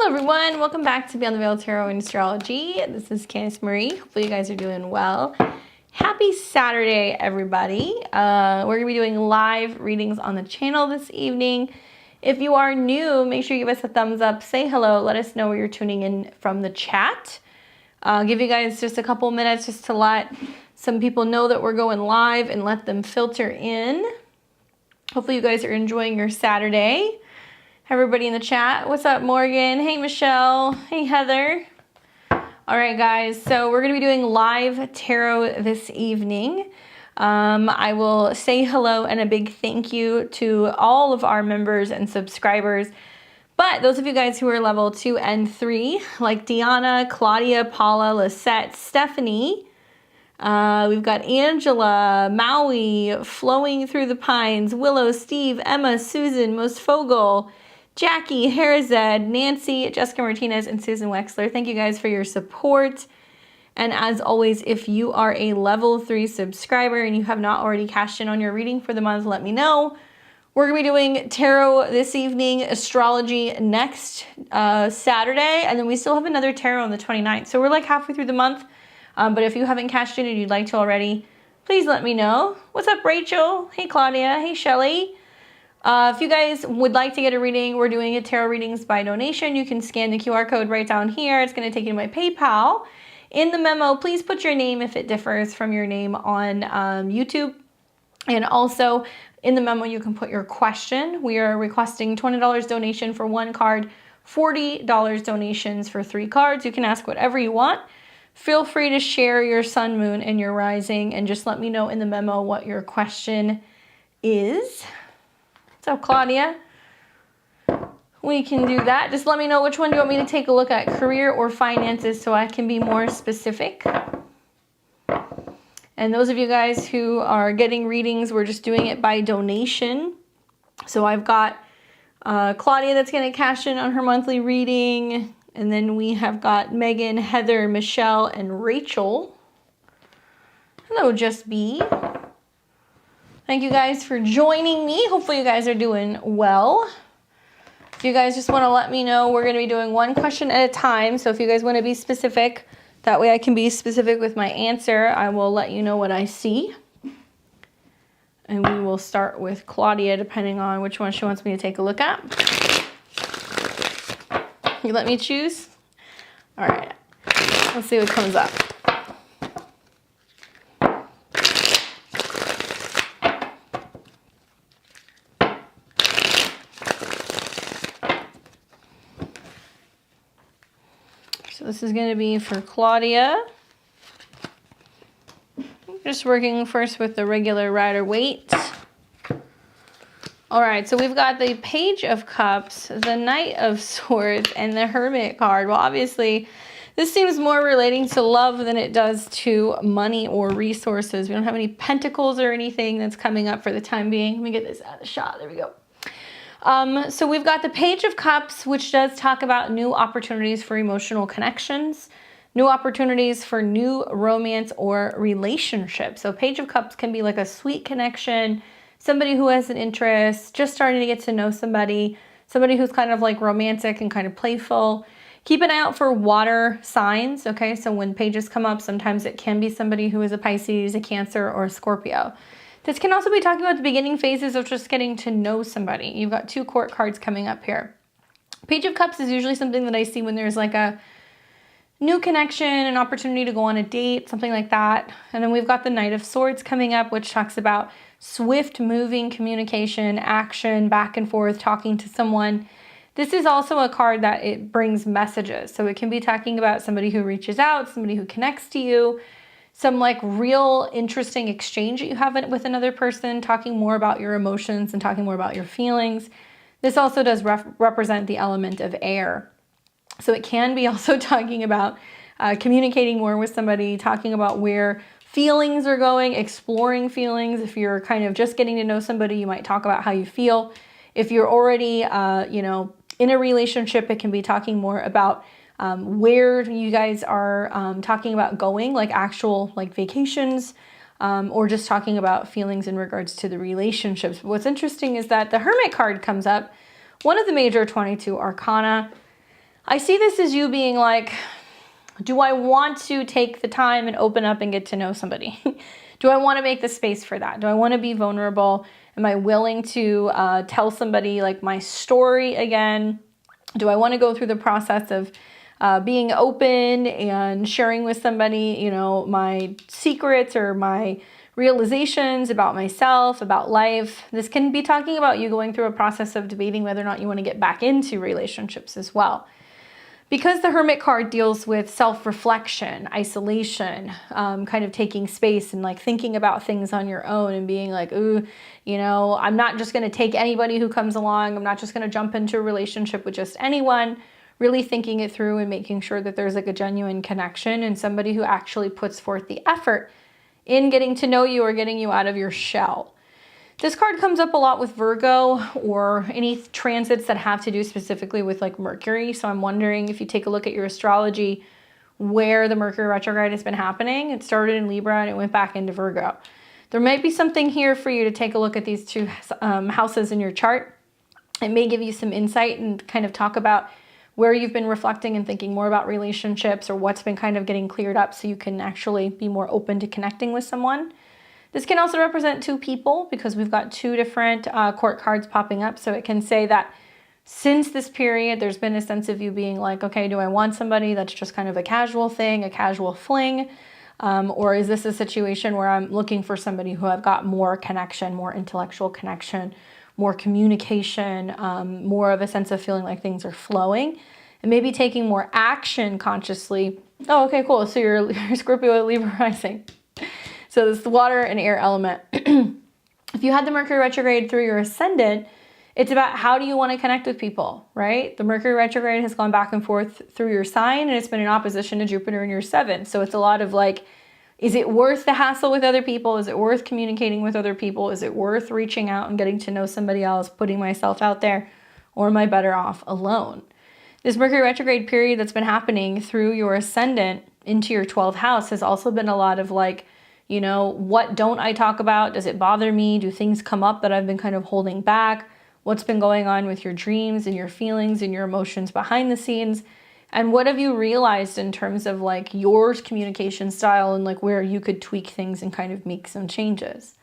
Hello everyone, welcome back to Beyond the Veil Tarot and Astrology. This is Candace Marie. Hopefully you guys are doing well. Happy Saturday, everybody. We're going to be doing live readings on the channel this evening. If you are new, make sure you give us a thumbs up, say hello, let us know where you're tuning in from the chat. I'll give you guys just a couple minutes just to let some people know that we're going live and let them filter in. Hopefully you guys are enjoying your Saturday. Everybody in the chat, what's up, Morgan? Hey, Michelle. Hey, Heather. All right, guys, so we're going to be doing live tarot this evening. I will say hello and a big thank you to all of our members and subscribers. But those of you guys who are level 2 and 3, like Deanna, Claudia, Paula, Lisette, Stephanie, we've got Angela, Maui, Flowing Through the Pines, Willow, Steve, Emma, Susan, Mosfogel, Jackie, Harazed, Nancy, Jessica Martinez, and Susan Wexler. Thank you guys for your support. And as always, if you are a level 3 subscriber and you have not already cashed in on your reading for the month, let me know. We're going to be doing tarot this evening, astrology next Saturday, and then we still have another tarot on the 29th. So we're like halfway through the month. But if you haven't cashed in and you'd like to already, please let me know. What's up, Rachel? Hey, Claudia. Hey, Shelly. If you guys would like to get a reading, we're doing a tarot readings by donation. You can scan the QR code right down here. It's going to take you to my PayPal. In the memo, please put your name if it differs from your name on YouTube. And also in the memo, you can put your question. We are requesting $20 donation for 1 card, $40 donations for 3 cards. You can ask whatever you want. Feel free to share your sun, moon, and your rising, and just let me know in the memo what your question is. What's up, Claudia? We can do that. Just let me know which one you want me to take a look at, career or finances, so I can be more specific. And those of you guys who are getting readings, we're just doing it by donation. So I've got Claudia that's going to cash in on her monthly reading. And then we have got Megan, Heather, Michelle, and Rachel. Hello, Just Be. Thank you guys for joining me. Hopefully you guys are doing well. If you guys just want to let me know, we're going to be doing 1 question at a time. So if you guys want to be specific, that way I can be specific with my answer. I will let you know what I see. And we will start with Claudia, depending on which one she wants me to take a look at. You let me choose? All right. Let's see what comes up. So this is going to be for Claudia. Just working first with the regular Rider-Waite. All right, so we've got the Page of Cups, the Knight of Swords, and the Hermit card. Well, obviously, this seems more relating to love than it does to money or resources. We don't have any pentacles or anything that's coming up for the time being. Let me get this out of the shot. There we go. So we've got the Page of Cups, which does talk about new opportunities for emotional connections, new opportunities for new romance or relationship. So Page of Cups can be like a sweet connection, somebody who has an interest, just starting to get to know somebody who's kind of like romantic and kind of playful. Keep an eye out for water signs, okay? So when pages come up, sometimes it can be somebody who is a Pisces, a Cancer, or a Scorpio. This can also be talking about the beginning phases of just getting to know somebody. You've got 2 court cards coming up here. Page of Cups is usually something that I see when there's like a new connection, an opportunity to go on a date, something like that. And then we've got the Knight of Swords coming up, which talks about swift moving communication, action, back and forth, talking to someone. This is also a card that it brings messages. So it can be talking about somebody who reaches out, somebody who connects to you, some like real interesting exchange that you have with another person, talking more about your emotions and talking more about your feelings. This also does represent the element of air. So it can be also talking about communicating more with somebody, talking about where feelings are going, exploring feelings. If you're kind of just getting to know somebody, you might talk about how you feel. If you're already, in a relationship, it can be talking more about where you guys are talking about going, like actual like vacations, or just talking about feelings in regards to the relationships. But what's interesting is that the Hermit card comes up, one of the major 22 arcana. I see this as you being like, do I want to take the time and open up and get to know somebody? Do I want to make the space for that? Do I want to be vulnerable? Am I willing to tell somebody like my story again? Do I want to go through the process of being open and sharing with somebody, you know, my secrets or my realizations about myself, about life? This can be talking about you going through a process of debating whether or not you want to get back into relationships as well. Because the Hermit card deals with self-reflection, isolation, kind of taking space and like thinking about things on your own and being like, ooh, you know, I'm not just going to take anybody who comes along. I'm not just going to jump into a relationship with just anyone. Really thinking it through and making sure that there's like a genuine connection and somebody who actually puts forth the effort in getting to know you or getting you out of your shell. This card comes up a lot with Virgo or any transits that have to do specifically with like Mercury. So I'm wondering if you take a look at your astrology, where the Mercury retrograde has been happening. It started in Libra and it went back into Virgo. There might be something here for you to take a look at these two houses in your chart. It may give you some insight and kind of talk about where you've been reflecting and thinking more about relationships or what's been kind of getting cleared up so you can actually be more open to connecting with someone. This can also represent two people because we've got two different court cards popping up. So it can say that since this period, there's been a sense of you being like, okay, do I want somebody that's just kind of a casual thing, a casual fling? Or is this a situation where I'm looking for somebody who I've got more connection, more intellectual connection, more communication, more of a sense of feeling like things are flowing and maybe taking more action consciously. Oh, okay, cool. So you're Scorpio, Libra rising. So this is the water and air element. If you had the Mercury retrograde through your ascendant, it's about how do you want to connect with people, right? The Mercury retrograde has gone back and forth through your sign and it's been in opposition to Jupiter in your 7th. So it's a lot of like, is it worth the hassle with other people? Is it worth communicating with other people? Is it worth reaching out and getting to know somebody else, putting myself out there? Or am I better off alone? This Mercury retrograde period that's been happening through your ascendant into your 12th house has also been a lot of like, you know, what don't I talk about? Does it bother me? Do things come up that I've been kind of holding back? What's been going on with your dreams and your feelings and your emotions behind the scenes? And what have you realized in terms of like your communication style and like where you could tweak things and kind of make some changes?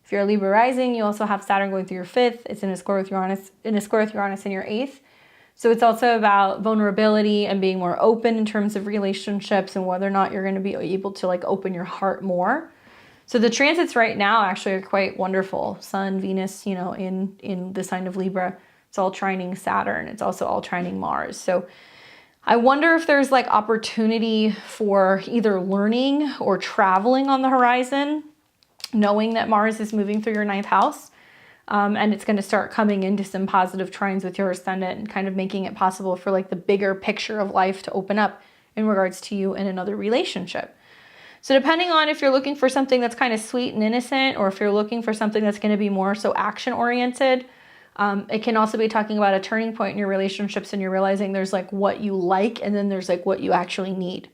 If you're a Libra rising, you also have Saturn going through your 5th. It's in a square with Uranus, in your 8th. So it's also about vulnerability and being more open in terms of relationships and whether or not you're going to be able to like open your heart more. So the transits right now actually are quite wonderful. Sun, Venus, you know, in the sign of Libra, it's all trining Saturn. It's also all trining Mars. So I wonder if there's like opportunity for either learning or traveling on the horizon, knowing that Mars is moving through your 9th house. And it's going to start coming into some positive trines with your ascendant and kind of making it possible for like the bigger picture of life to open up in regards to you in another relationship. So depending on if you're looking for something that's kind of sweet and innocent, or if you're looking for something that's going to be more so action oriented, it can also be talking about a turning point in your relationships and you're realizing there's like what you like and then there's like what you actually need.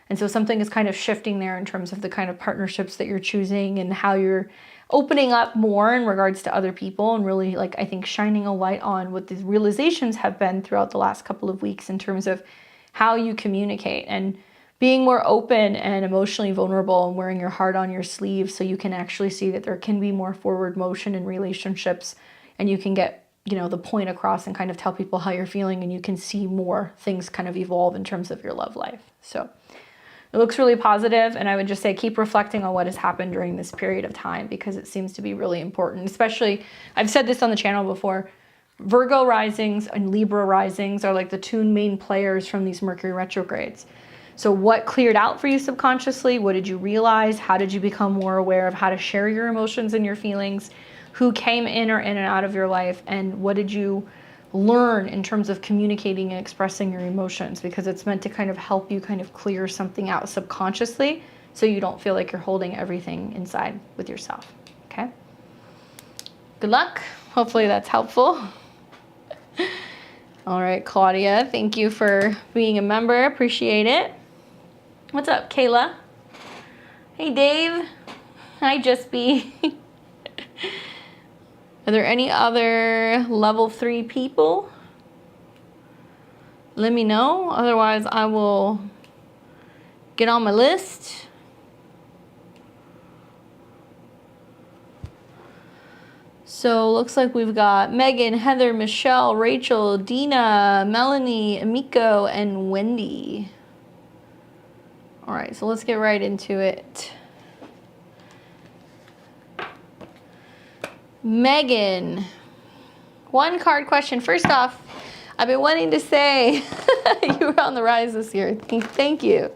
And so something is kind of shifting there in terms of the kind of partnerships that you're choosing and how you're opening up more in regards to other people and really like, I think, shining a light on what these realizations have been throughout the last couple of weeks in terms of how you communicate and being more open and emotionally vulnerable and wearing your heart on your sleeve so you can actually see that there can be more forward motion in relationships and you can get, you know, the point across and kind of tell people how you're feeling and you can see more things kind of evolve in terms of your love life. So it looks really positive, and I would just say keep reflecting on what has happened during this period of time because it seems to be really important. Especially, I've said this on the channel before, Virgo risings and Libra risings are like the two main players from these Mercury retrogrades. So what cleared out for you subconsciously? What did you realize? How did you become more aware of how to share your emotions and your feelings? Who came in or in and out of your life? And what did you learn in terms of communicating and expressing your emotions? Because it's meant to kind of help you kind of clear something out subconsciously so you don't feel like you're holding everything inside with yourself. Okay? Good luck. Hopefully that's helpful. All right, Claudia, thank you for being a member. Appreciate it. What's up, Kayla? Hey, Dave. Hi, Just Be. Are there any other level 3 people? let me know. Otherwise, I will get on my list. So looks like we've got Megan, Heather, Michelle, Rachel, Dina, Melanie, Amico, and Wendy. All right, so let's get right into it. Megan, one card question. First off, I've been wanting to say you were on the rise this year. Thank you.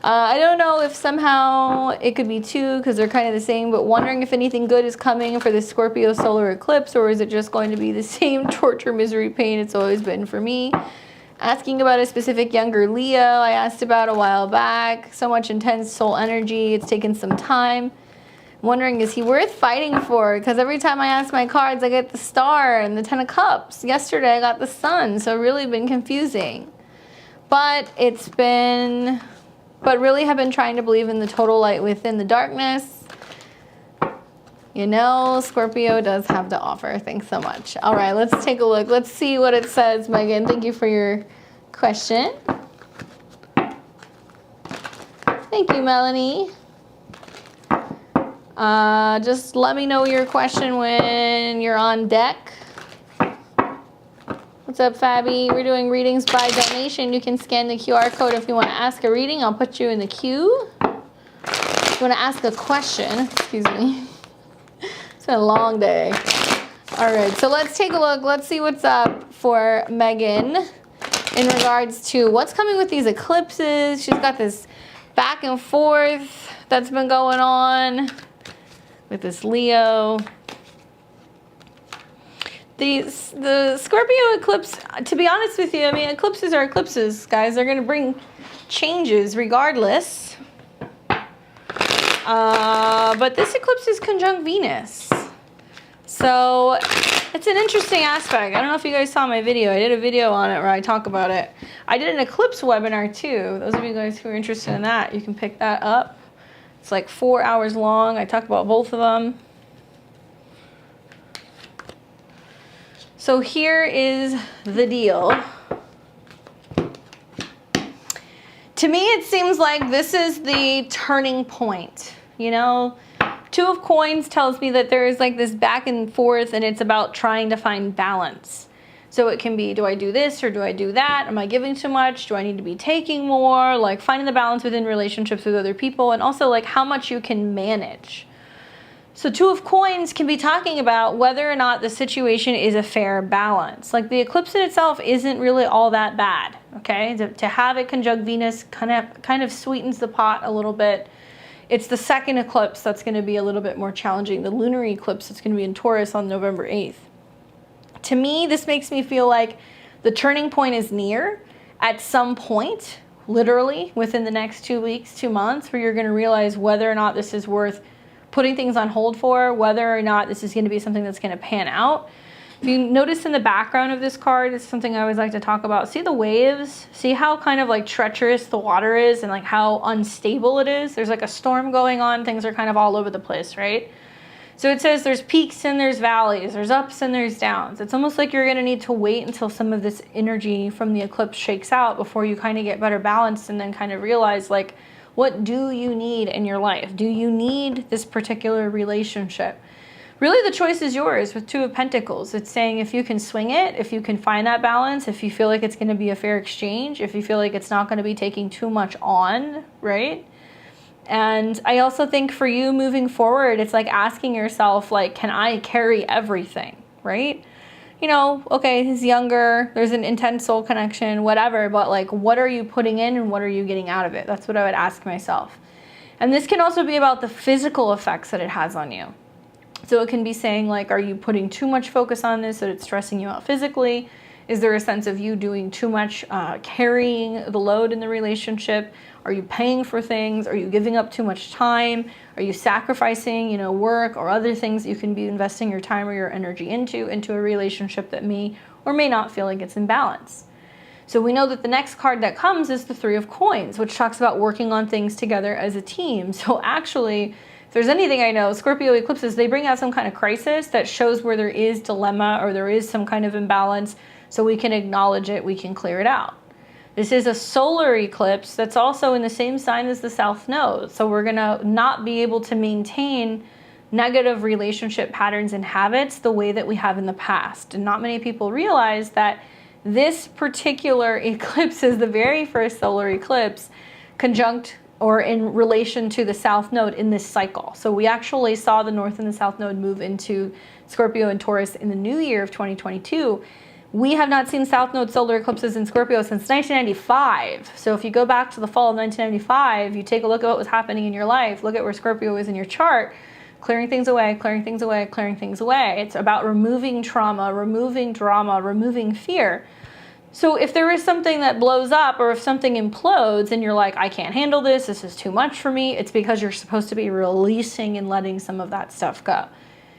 I don't know if somehow it could be two because they're kind of the same, but wondering if anything good is coming for the Scorpio solar eclipse, or is it just going to be the same torture, misery, pain it's always been for me? Asking about a specific younger Leo I asked about a while back. So much intense soul energy. It's taken some time. Wondering, is he worth fighting for? Because every time I ask my cards, I get the Star and the Ten of Cups. Yesterday, I got the Sun, so really been confusing. But really have been trying to believe in the total light within the darkness. You know, Scorpio does have to offer. Thanks so much. All right, let's take a look. Let's see what it says, Megan. Thank you for your question. Thank you, Melanie. Just let me know your question when you're on deck. What's up, Fabi? We're doing readings by donation. You can scan the QR code if you want to ask a reading. I'll put you in the queue. If you want to ask a question, excuse me. It's been a long day. All right, so let's take a look. Let's see what's up for Megan in regards to what's coming with these eclipses. She's got this back and forth that's been going on with this Leo. The Scorpio eclipse, to be honest with you, I mean, eclipses are eclipses, guys. They're going to bring changes regardless. But this eclipse is conjunct Venus. So it's an interesting aspect. I don't know if you guys saw my video. I did a video on it where I talk about it. I did an eclipse webinar too. Those of you guys who are interested in that, you can pick that up. It's like 4 hours long. I talked about both of them. So here is the deal. To me, it seems like this is the turning point. You know, Two of Coins tells me that there is like this back and forth, and it's about trying to find balance. So it can be, do I do this or do I do that? Am I giving too much? Do I need to be taking more? Like finding the balance within relationships with other people, and also like how much you can manage. So Two of Coins can be talking about whether or not the situation is a fair balance. Like the eclipse in itself isn't really all that bad, okay? To have it conjunct Venus kind of sweetens the pot a little bit. It's the second eclipse that's going to be a little bit more challenging. The lunar eclipse that's going to be in Taurus on November 8th. To me, this makes me feel like the turning point is near at some point, literally within the next 2 weeks, 2 months, where you're going to realize whether or not this is worth putting things on hold for, whether or not this is going to be something that's going to pan out. If you notice in the background of this card, it's something I always like to talk about. See the waves? See how kind of like treacherous the water is and like how unstable it is? There's like a storm going on. Things are kind of all over the place, right? So it says there's peaks and there's valleys. There's ups and there's downs. It's almost like you're going to need to wait until some of this energy from the eclipse shakes out before you kind of get better balanced and then kind of realize like, what do you need in your life? Do you need this particular relationship? Really, the choice is yours with Two of Pentacles. It's saying if you can swing it, if you can find that balance, if you feel like it's going to be a fair exchange, if you feel like it's not going to be taking too much on, right? And I also think for you moving forward, it's like asking yourself, like, can I carry everything, right? You know, okay, he's younger, there's an intense soul connection, whatever, but like, what are you putting in and what are you getting out of it? That's what I would ask myself. And this can also be about the physical effects that it has on you. So it can be saying like, are you putting too much focus on this that it's stressing you out physically? Is there a sense of you doing too much carrying the load in the relationship? Are you paying for things? Are you giving up too much time? Are you sacrificing, you know, work or other things you can be investing your time or your energy into a relationship that may or may not feel like it's in balance? So we know that the next card that comes is the Three of Coins, which talks about working on things together as a team. So actually, if there's anything I know, Scorpio eclipses, they bring out some kind of crisis that shows where there is dilemma or there is some kind of imbalance, so we can acknowledge it, we can clear it out. This is a solar eclipse that's also in the same sign as the South Node. So we're gonna not be able to maintain negative relationship patterns and habits the way that we have in the past. And not many people realize that this particular eclipse is the very first solar eclipse conjunct or in relation to the South Node in this cycle. So we actually saw the North and the South Node move into Scorpio and Taurus in the new year of 2022. We have not seen South Node solar eclipses in Scorpio since 1995. So if you go back to the fall of 1995, you take a look at what was happening in your life, look at where Scorpio is in your chart, clearing things away, clearing things away, clearing things away. It's about removing trauma, removing drama, removing fear. So if there is something that blows up or if something implodes and you're like, I can't handle this is too much for me, it's because you're supposed to be releasing and letting some of that stuff go.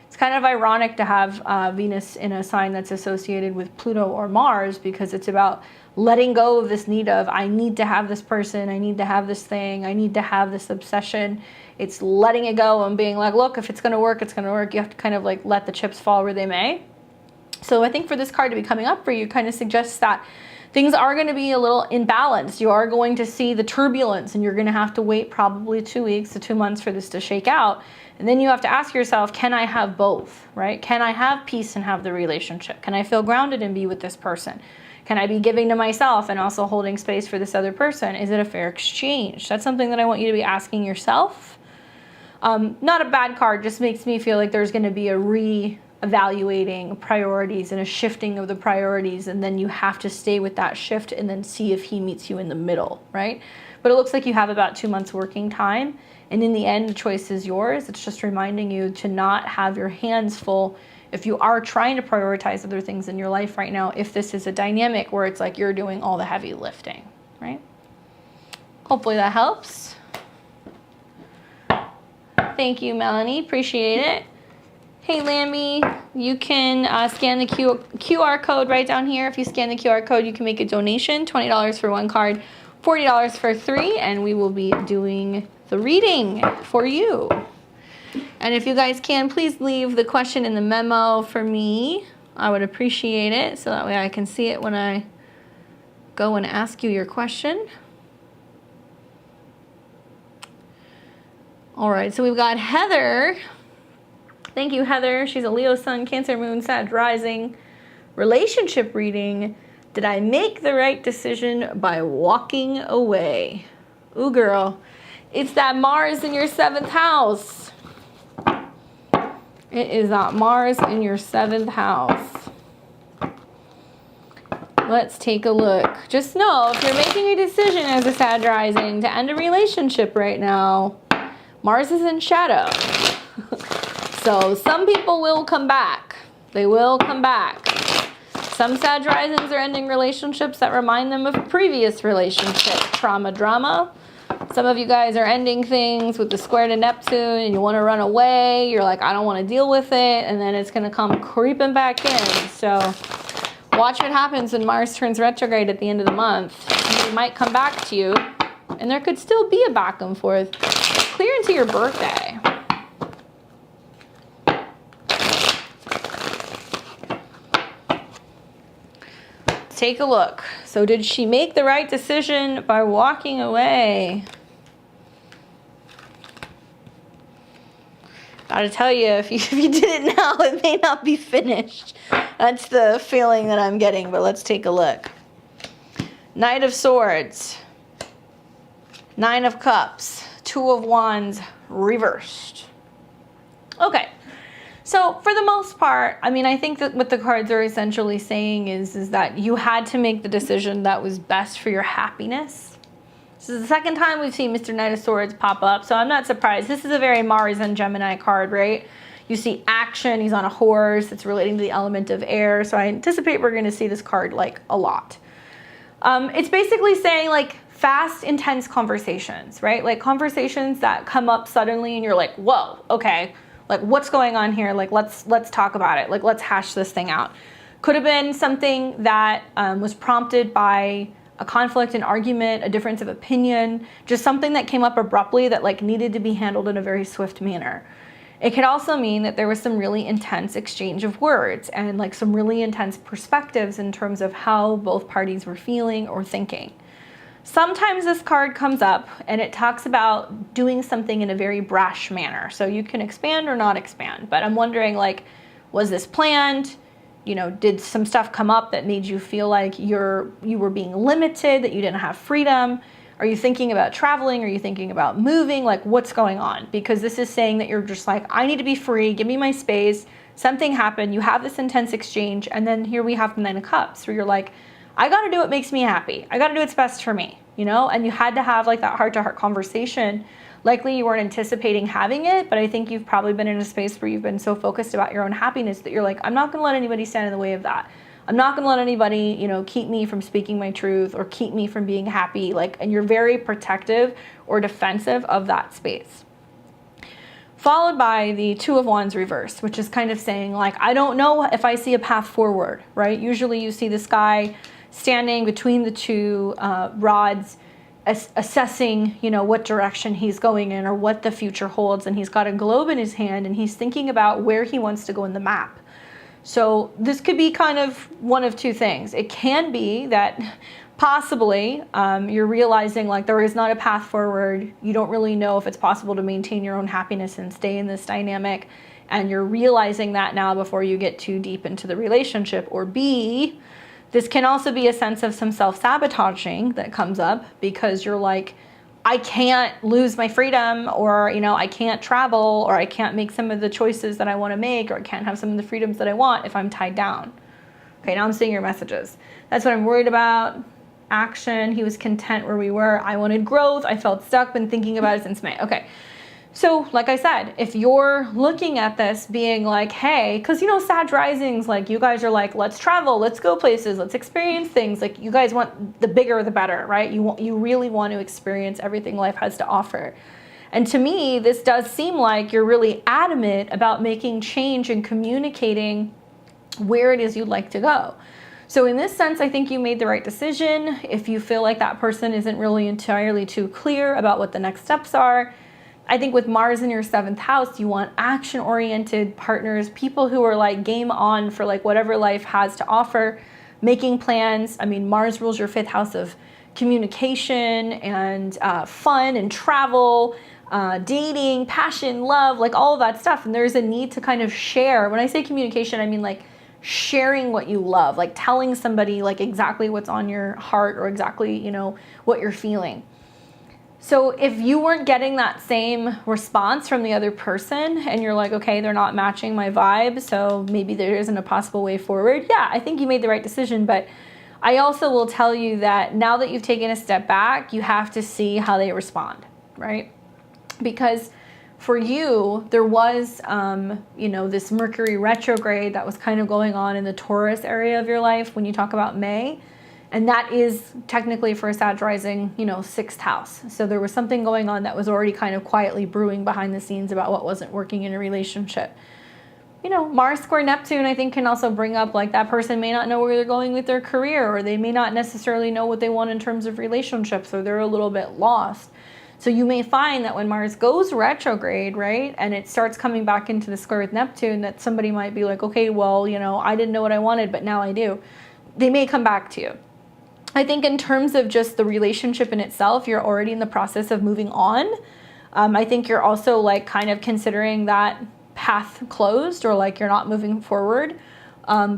It's kind of ironic to have Venus in a sign that's associated with Pluto or Mars, because it's about letting go of this need of, I need to have this person, I need to have this thing, I need to have this obsession. It's letting it go and being like, look, if it's going to work, it's going to work. You have to kind of like let the chips fall where they may. So I think for this card to be coming up for you kind of suggests that things are going to be a little imbalanced. You are going to see the turbulence, and you're going to have to wait probably 2 weeks to 2 months for this to shake out. And then you have to ask yourself, can I have both, right? Can I have peace and have the relationship? Can I feel grounded and be with this person? Can I be giving to myself and also holding space for this other person? Is it a fair exchange? That's something that I want you to be asking yourself. Not a bad card, just makes me feel like there's going to be a re-evaluating priorities and a shifting of the priorities, and then you have to stay with that shift and then see if he meets you in the middle, right? But it looks like you have about 2 months working time, and in the end, the choice is yours. It's just reminding you to not have your hands full if you are trying to prioritize other things in your life right now, if this is a dynamic where it's like you're doing all the heavy lifting, right? Hopefully that helps. Thank you, Melanie. Appreciate it. Hey, Lammy, you can scan the QR code right down here. If you scan the QR code, you can make a donation, $20 for 1 card, $40 for 3, and we will be doing the reading for you. And if you guys can, please leave the question in the memo for me. I would appreciate it, so that way I can see it when I go and ask you your question. All right, so we've got Heather. Thank you, Heather. She's a Leo sun, Cancer moon, Sag rising. Relationship reading. Did I make the right decision by walking away? Ooh, girl. It's that Mars in your 7th house. It is that Mars in your 7th house. Let's take a look. Just know, if you're making a decision as a Sag rising to end a relationship right now, Mars is in shadow. So some people will come back. They will come back. Some Sag risings are ending relationships that remind them of previous relationship trauma, drama. Some of you guys are ending things with the square to Neptune and you want to run away. You're like, I don't want to deal with it. And then it's going to come creeping back in. So watch what happens when Mars turns retrograde at the end of the month. It might come back to you. And there could still be a back and forth. Clear into your birthday. Take a look. So did she make the right decision by walking away? Gotta tell you, if you did it now, it may not be finished. That's the feeling that I'm getting, but let's take a look. Knight of Swords. 9 of Cups. 2 of Wands reversed. Okay. So for the most part, I mean, I think that what the cards are essentially saying is that you had to make the decision that was best for your happiness. This is the second time we've seen Mr. Knight of Swords pop up, so I'm not surprised. This is a very Mars and Gemini card, right? You see action, he's on a horse, it's relating to the element of air, so I anticipate we're going to see this card like a lot. It's basically saying like fast, intense conversations, right? Like conversations that come up suddenly and you're like, whoa, okay. Like, what's going on here? Like, let's talk about it. Like, let's hash this thing out. Could have been something that was prompted by a conflict, an argument, a difference of opinion, just something that came up abruptly that like needed to be handled in a very swift manner. It could also mean that there was some really intense exchange of words and like some really intense perspectives in terms of how both parties were feeling or thinking. Sometimes this card comes up and it talks about doing something in a very brash manner. So you can expand or not expand, but I'm wondering, like, was this planned? You know, did some stuff come up that made you feel like you were being limited, that you didn't have freedom? Are you thinking about traveling? Are you thinking about moving? Like, what's going on? Because this is saying that you're just like, I need to be free. Give me my space. Something happened. You have this intense exchange. And then here we have the Nine of Cups, where you're like, I got to do what makes me happy. I got to do what's best for me, you know? And you had to have like that heart-to-heart conversation. Likely you weren't anticipating having it, but I think you've probably been in a space where you've been so focused about your own happiness that you're like, I'm not going to let anybody stand in the way of that. I'm not going to let anybody, you know, keep me from speaking my truth or keep me from being happy. Like, and you're very protective or defensive of that space. Followed by the Two of Wands reversed, which is kind of saying like, I don't know if I see a path forward, right? Usually you see this guy standing between the two rods, assessing, you know, what direction he's going in or what the future holds. And he's got a globe in his hand and he's thinking about where he wants to go in the map. So this could be kind of one of two things. It can be that possibly you're realizing like there is not a path forward. You don't really know if it's possible to maintain your own happiness and stay in this dynamic. And you're realizing that now before you get too deep into the relationship. Or B, this can also be a sense of some self-sabotaging that comes up because you're like, I can't lose my freedom, or, you know, I can't travel, or I can't make some of the choices that I want to make, or I can't have some of the freedoms that I want if I'm tied down. Okay, now I'm seeing your messages. That's what I'm worried about. Action. He was content where we were. I wanted growth. I felt stuck, been thinking about it since May. Okay. So like I said, if you're looking at this being like, hey, because, you know, Sag risings, like you guys are like, let's travel, let's go places, let's experience things. Like you guys want the bigger, the better, right? You really want to experience everything life has to offer. And to me, this does seem like you're really adamant about making change and communicating where it is you'd like to go. So in this sense, I think you made the right decision. If you feel like that person isn't really entirely too clear about what the next steps are, I think with Mars in your 7th house, you want action-oriented partners, people who are like game on for like whatever life has to offer, making plans. I mean, Mars rules your 5th house of communication and fun and travel, dating, passion, love, like all of that stuff. And there's a need to kind of share. When I say communication, I mean like sharing what you love, like telling somebody like exactly what's on your heart or exactly, you know, what you're feeling. So if you weren't getting that same response from the other person and you're like, okay, they're not matching my vibe, so maybe there isn't a possible way forward. Yeah, I think you made the right decision, but I also will tell you that now that you've taken a step back, you have to see how they respond, right? Because for you, there was, you know, this Mercury retrograde that was kind of going on in the Taurus area of your life when you talk about May. And that is technically for a Sag rising, you know, 6th house. So there was something going on that was already kind of quietly brewing behind the scenes about what wasn't working in a relationship. You know, Mars square Neptune, I think, can also bring up like that person may not know where they're going with their career, or they may not necessarily know what they want in terms of relationships, or they're a little bit lost. So you may find that when Mars goes retrograde, right, and it starts coming back into the square with Neptune, that somebody might be like, okay, well, you know, I didn't know what I wanted, but now I do. They may come back to you. I think in terms of just the relationship in itself, you're already in the process of moving on. I think you're also like kind of considering that path closed, or like you're not moving forward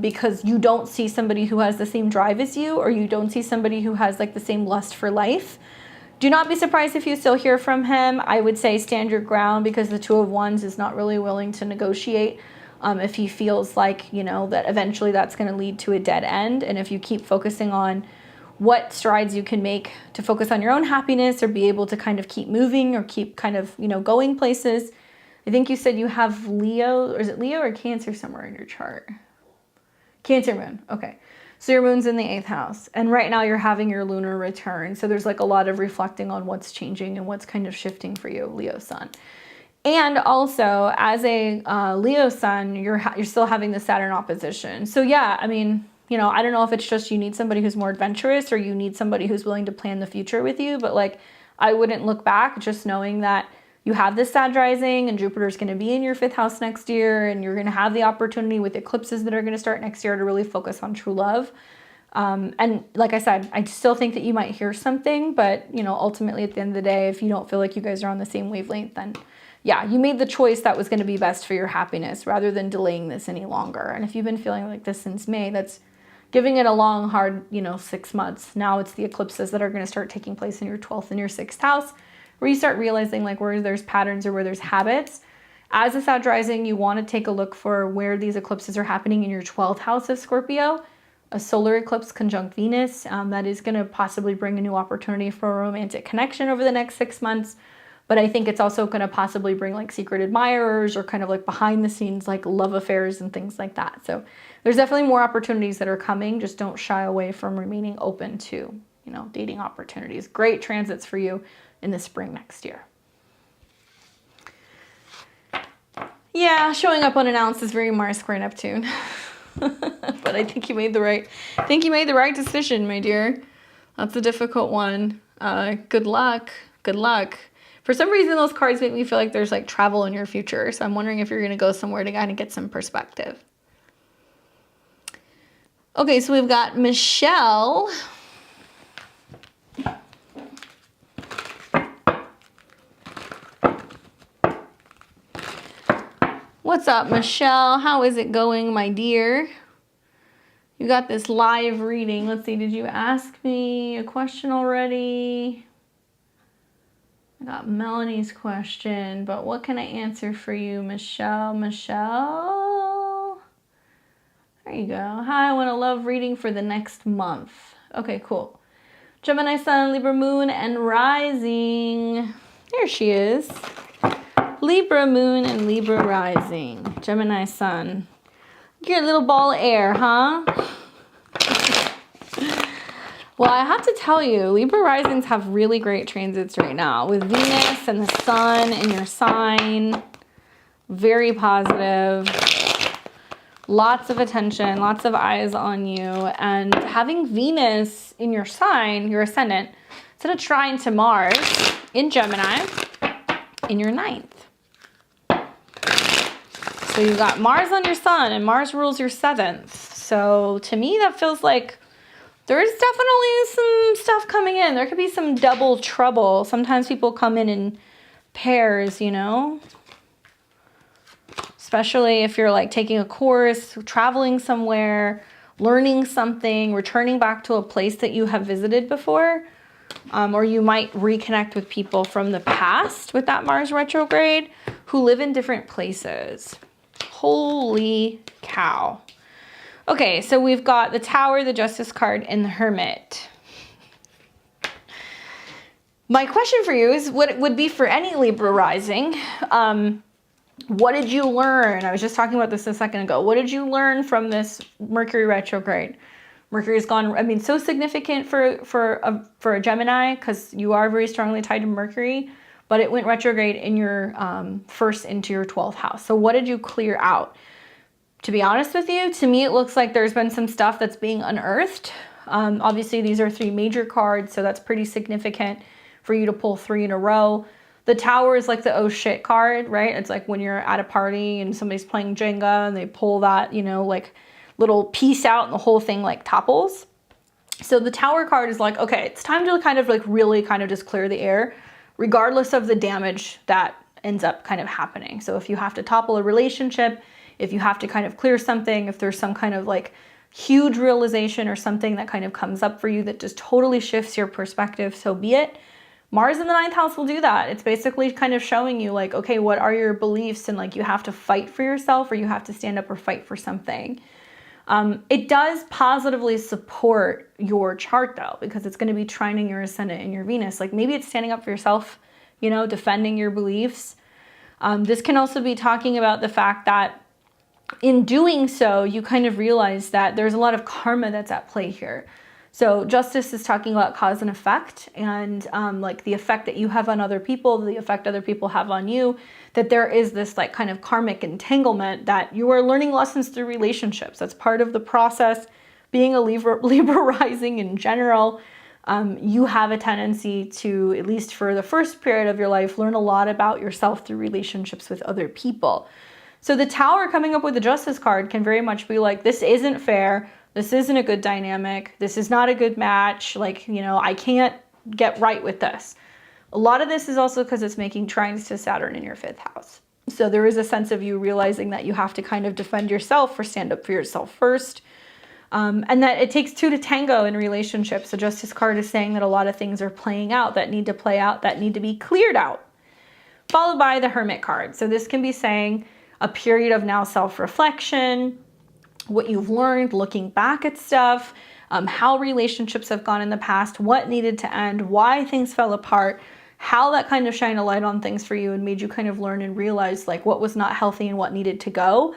because you don't see somebody who has the same drive as you, or you don't see somebody who has like the same lust for life. Do not be surprised if you still hear from him. I would say stand your ground, because the Two of Wands is not really willing to negotiate. If he feels like, you know, that eventually that's going to lead to a dead end. And if you keep focusing on what strides you can make to focus on your own happiness, or be able to kind of keep moving, or keep kind of, you know, going places. I think you said you have Leo, or is it Leo or Cancer somewhere in your chart? Cancer moon. Okay. So your moon's in the 8th house. And right now you're having your lunar return. So there's like a lot of reflecting on what's changing and what's kind of shifting for you, Leo sun. And also as a Leo sun, you're still having the Saturn opposition. So yeah, I mean, you know, I don't know if it's just you need somebody who's more adventurous, or you need somebody who's willing to plan the future with you. But like, I wouldn't look back, just knowing that you have this Sag rising and Jupiter's going to be in your 5th house next year. And you're going to have the opportunity with eclipses that are going to start next year to really focus on true love. And like I said, I still think that you might hear something, but you know, ultimately at the end of the day, if you don't feel like you guys are on the same wavelength, then yeah, you made the choice that was going to be best for your happiness rather than delaying this any longer. And if you've been feeling like this since May, that's giving it a long, hard, you know, 6 months. Now it's the eclipses that are going to start taking place in your 12th and your 6th house, where you start realizing like where there's patterns or where there's habits. As a Sag rising, you want to take a look for where these eclipses are happening in your 12th house of Scorpio. A solar eclipse conjunct Venus, that is going to possibly bring a new opportunity for a romantic connection over the next 6 months. But I think it's also going to possibly bring like secret admirers or kind of like behind the scenes like love affairs and things like that. So there's definitely more opportunities that are coming. Just don't shy away from remaining open to, you know, dating opportunities. Great transits for you in the spring next year. Yeah, showing up unannounced is very Mars square Neptune. But I think you made the right decision, my dear. That's a difficult one. Good luck. Good luck. For some reason, those cards make me feel like there's like travel in your future. So I'm wondering if you're going to go somewhere to kind of get some perspective. Okay, so we've got Michelle. What's up, Michelle? How is it going, my dear? You got this live reading. Let's see, did you ask me a question already? I got Melanie's question, but what can I answer for you, Michelle? Michelle? There you go. Hi, I want a love reading for the next month. Okay, cool. Gemini Sun, Libra Moon, and Rising. There she is. Libra Moon and Libra Rising. Gemini Sun. You're a little ball of air, huh? Well, I have to tell you, Libra risings have really great transits right now with Venus and the Sun in your sign. Very positive. Lots of attention, lots of eyes on you. And having Venus in your sign, your ascendant, it's in a trine to Mars in Gemini in your 9th. So you got Mars on your Sun and Mars rules your 7th. So to me, that feels like there's definitely some stuff coming in. There could be some double trouble. Sometimes people come in pairs, you know? Especially if you're like taking a course, traveling somewhere, learning something, returning back to a place that you have visited before. Or you might reconnect with people from the past with that Mars retrograde who live in different places. Holy cow. Okay, so we've got the Tower, the Justice card, and the Hermit. My question for you is what it would be for any Libra rising. What did you learn? I was just talking about this a second ago. What did you learn from this Mercury retrograde? Mercury's gone, I mean, so significant for a Gemini because you are very strongly tied to Mercury, but it went retrograde in your first into your 12th house. So what did you clear out? To be honest with you, to me, it looks like there's been some stuff that's being unearthed. Obviously, these are 3 major cards, so that's pretty significant for you to pull 3 in a row. The Tower is like the oh shit card, right? It's like when you're at a party and somebody's playing Jenga and they pull that, you know, like little piece out and the whole thing like topples. So the Tower card is like, okay, it's time to kind of like really kind of just clear the air, regardless of the damage that ends up kind of happening. So if you have to topple a relationship, if you have to kind of clear something, if there's some kind of like huge realization or something that kind of comes up for you that just totally shifts your perspective, so be it. Mars in the 9th house will do that. It's basically kind of showing you like, okay, what are your beliefs? And like you have to fight for yourself or you have to stand up or fight for something. It does positively support your chart though, because it's going to be trining your ascendant and your Venus. Like maybe it's standing up for yourself, you know, defending your beliefs. This can also be talking about the fact that in doing so, you kind of realize that there's a lot of karma that's at play here. So justice is talking about cause and effect and like the effect that you have on other people, the effect other people have on you, that there is this like kind of karmic entanglement that you are learning lessons through relationships. That's part of the process. Being a Libra rising in general, you have a tendency to, at least for the first period of your life, learn a lot about yourself through relationships with other people. So the Tower coming up with the Justice card can very much be like, this isn't fair. This isn't a good dynamic. This is not a good match. Like, you know, I can't get right with this. A lot of this is also because it's making trines to Saturn in your 5th house. So there is a sense of you realizing that you have to kind of defend yourself or stand up for yourself first. And that it takes 2 to tango in relationships. The Justice card is saying that a lot of things are playing out, that need to play out, that need to be cleared out. Followed by the Hermit card. So this can be saying a period of now self-reflection, what you've learned, looking back at stuff, how relationships have gone in the past, what needed to end, why things fell apart, how that kind of shined a light on things for you and made you kind of learn and realize like what was not healthy and what needed to go.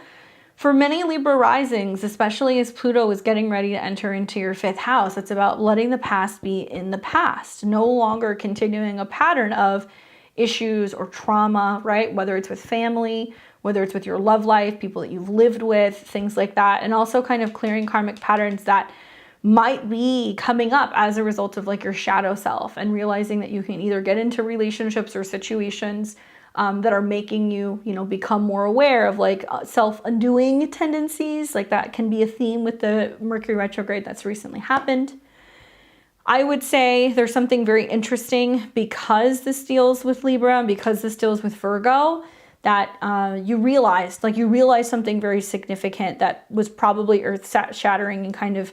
For many Libra risings, especially as Pluto is getting ready to enter into your 5th house, it's about letting the past be in the past, no longer continuing a pattern of issues or trauma, right? Whether it's with family, whether it's with your love life, people that you've lived with, things like that. And also kind of clearing karmic patterns that might be coming up as a result of like your shadow self, and realizing that you can either get into relationships or situations that are making you, you know, become more aware of like self-undoing tendencies. Like that can be a theme with the Mercury retrograde that's recently happened. I would say there's something very interesting because this deals with Libra and because this deals with Virgo, that you realize something very significant that was probably earth-shattering and kind of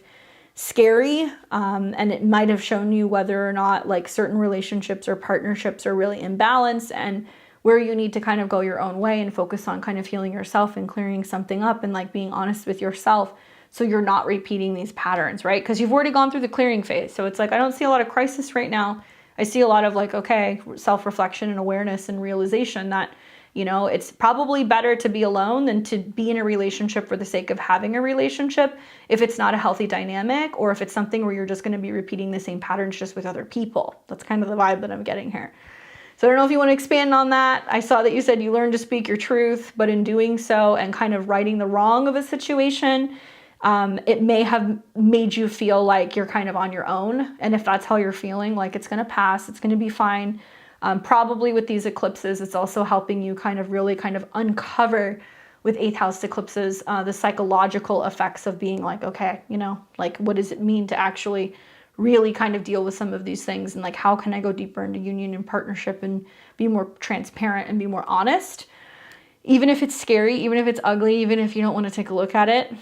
scary. And it might have shown you whether or not like certain relationships or partnerships are really imbalanced, and where you need to kind of go your own way and focus on kind of healing yourself and clearing something up and like being honest with yourself so you're not repeating these patterns, right? Because you've already gone through the clearing phase. So it's like, I don't see a lot of crisis right now. I see a lot of like, okay, self-reflection and awareness and realization that, you know, it's probably better to be alone than to be in a relationship for the sake of having a relationship if it's not a healthy dynamic, or if it's something where you're just going to be repeating the same patterns just with other people. That's kind of the vibe that I'm getting here. So I don't know if you want to expand on that. I saw that you said you learned to speak your truth, but in doing so and kind of righting the wrong of a situation, it may have made you feel like you're kind of on your own. And if that's how you're feeling, like it's going to pass, it's going to be fine. Probably with these eclipses, it's also helping you kind of really kind of uncover with 8th house eclipses, the psychological effects of being like, okay, you know, like what does it mean to actually really kind of deal with some of these things, and like how can I go deeper into union and partnership and be more transparent and be more honest, even if it's scary, even if it's ugly, even if you don't want to take a look at it.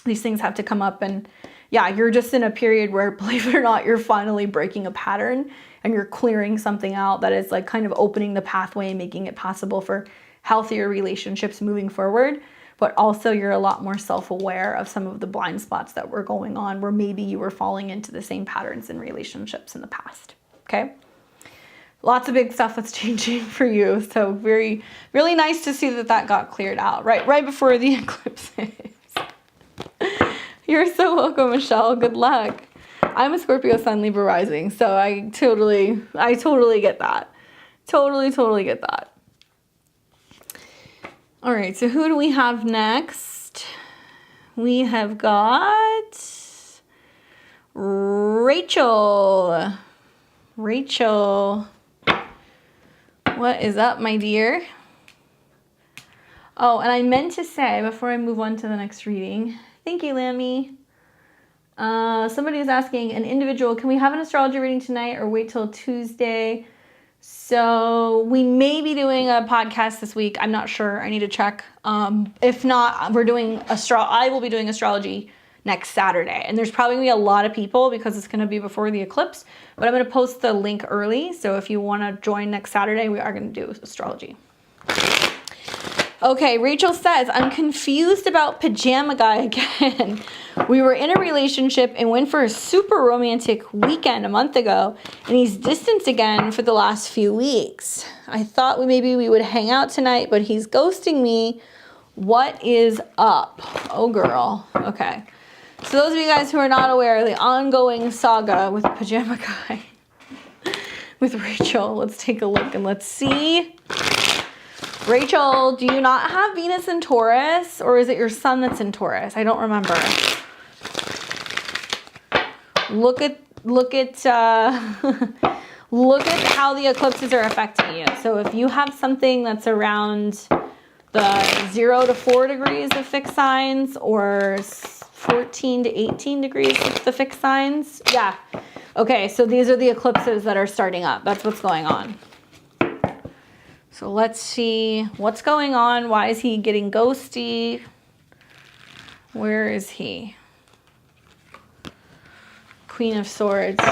These things have to come up, and yeah, you're just in a period where, believe it or not, you're finally breaking a pattern and you're clearing something out that is like kind of opening the pathway and making it possible for healthier relationships moving forward. But also you're a lot more self-aware of some of the blind spots that were going on where maybe you were falling into the same patterns in relationships in the past, okay? Lots of big stuff that's changing for you. So really nice to see that that got cleared out right before the eclipses. You're so welcome, Michelle. Good luck. I'm a Scorpio Sun, Libra rising, so I totally get that. Totally get that. All right, so who do we have next? We have got Rachel. Rachel, what is up, my dear? Oh, and I meant to say before I move on to the next reading, thank you, Lammy. Somebody was asking, an individual, can we have an astrology reading tonight or wait till Tuesday? So we may be doing a podcast this week. I'm not sure. I need to check. If not, I will be doing astrology next Saturday. And there's probably going to be a lot of people because it's going to be before the eclipse. But I'm going to post the link early. So if you want to join next Saturday, we are going to do astrology. Okay, Rachel says, I'm confused about Pajama Guy again. We were in a relationship and went for a super romantic weekend a month ago, and he's distant again for the last few weeks. I thought maybe we would hang out tonight, but he's ghosting me. What is up? Oh, girl. Okay. So those of you guys who are not aware of the ongoing saga with Pajama Guy, with Rachel, let's take a look and let's see. Rachel, do you not have Venus in Taurus, or is it your sun that's in Taurus? I don't remember. Look at how the eclipses are affecting you. So if you have something that's around the 0 to 4 degrees of fixed signs, or 14 to 18 degrees with the fixed signs. Yeah. Okay, so these are the eclipses that are starting up. That's what's going on. So let's see what's going on. Why is he getting ghosty? Where is he? Queen of Swords.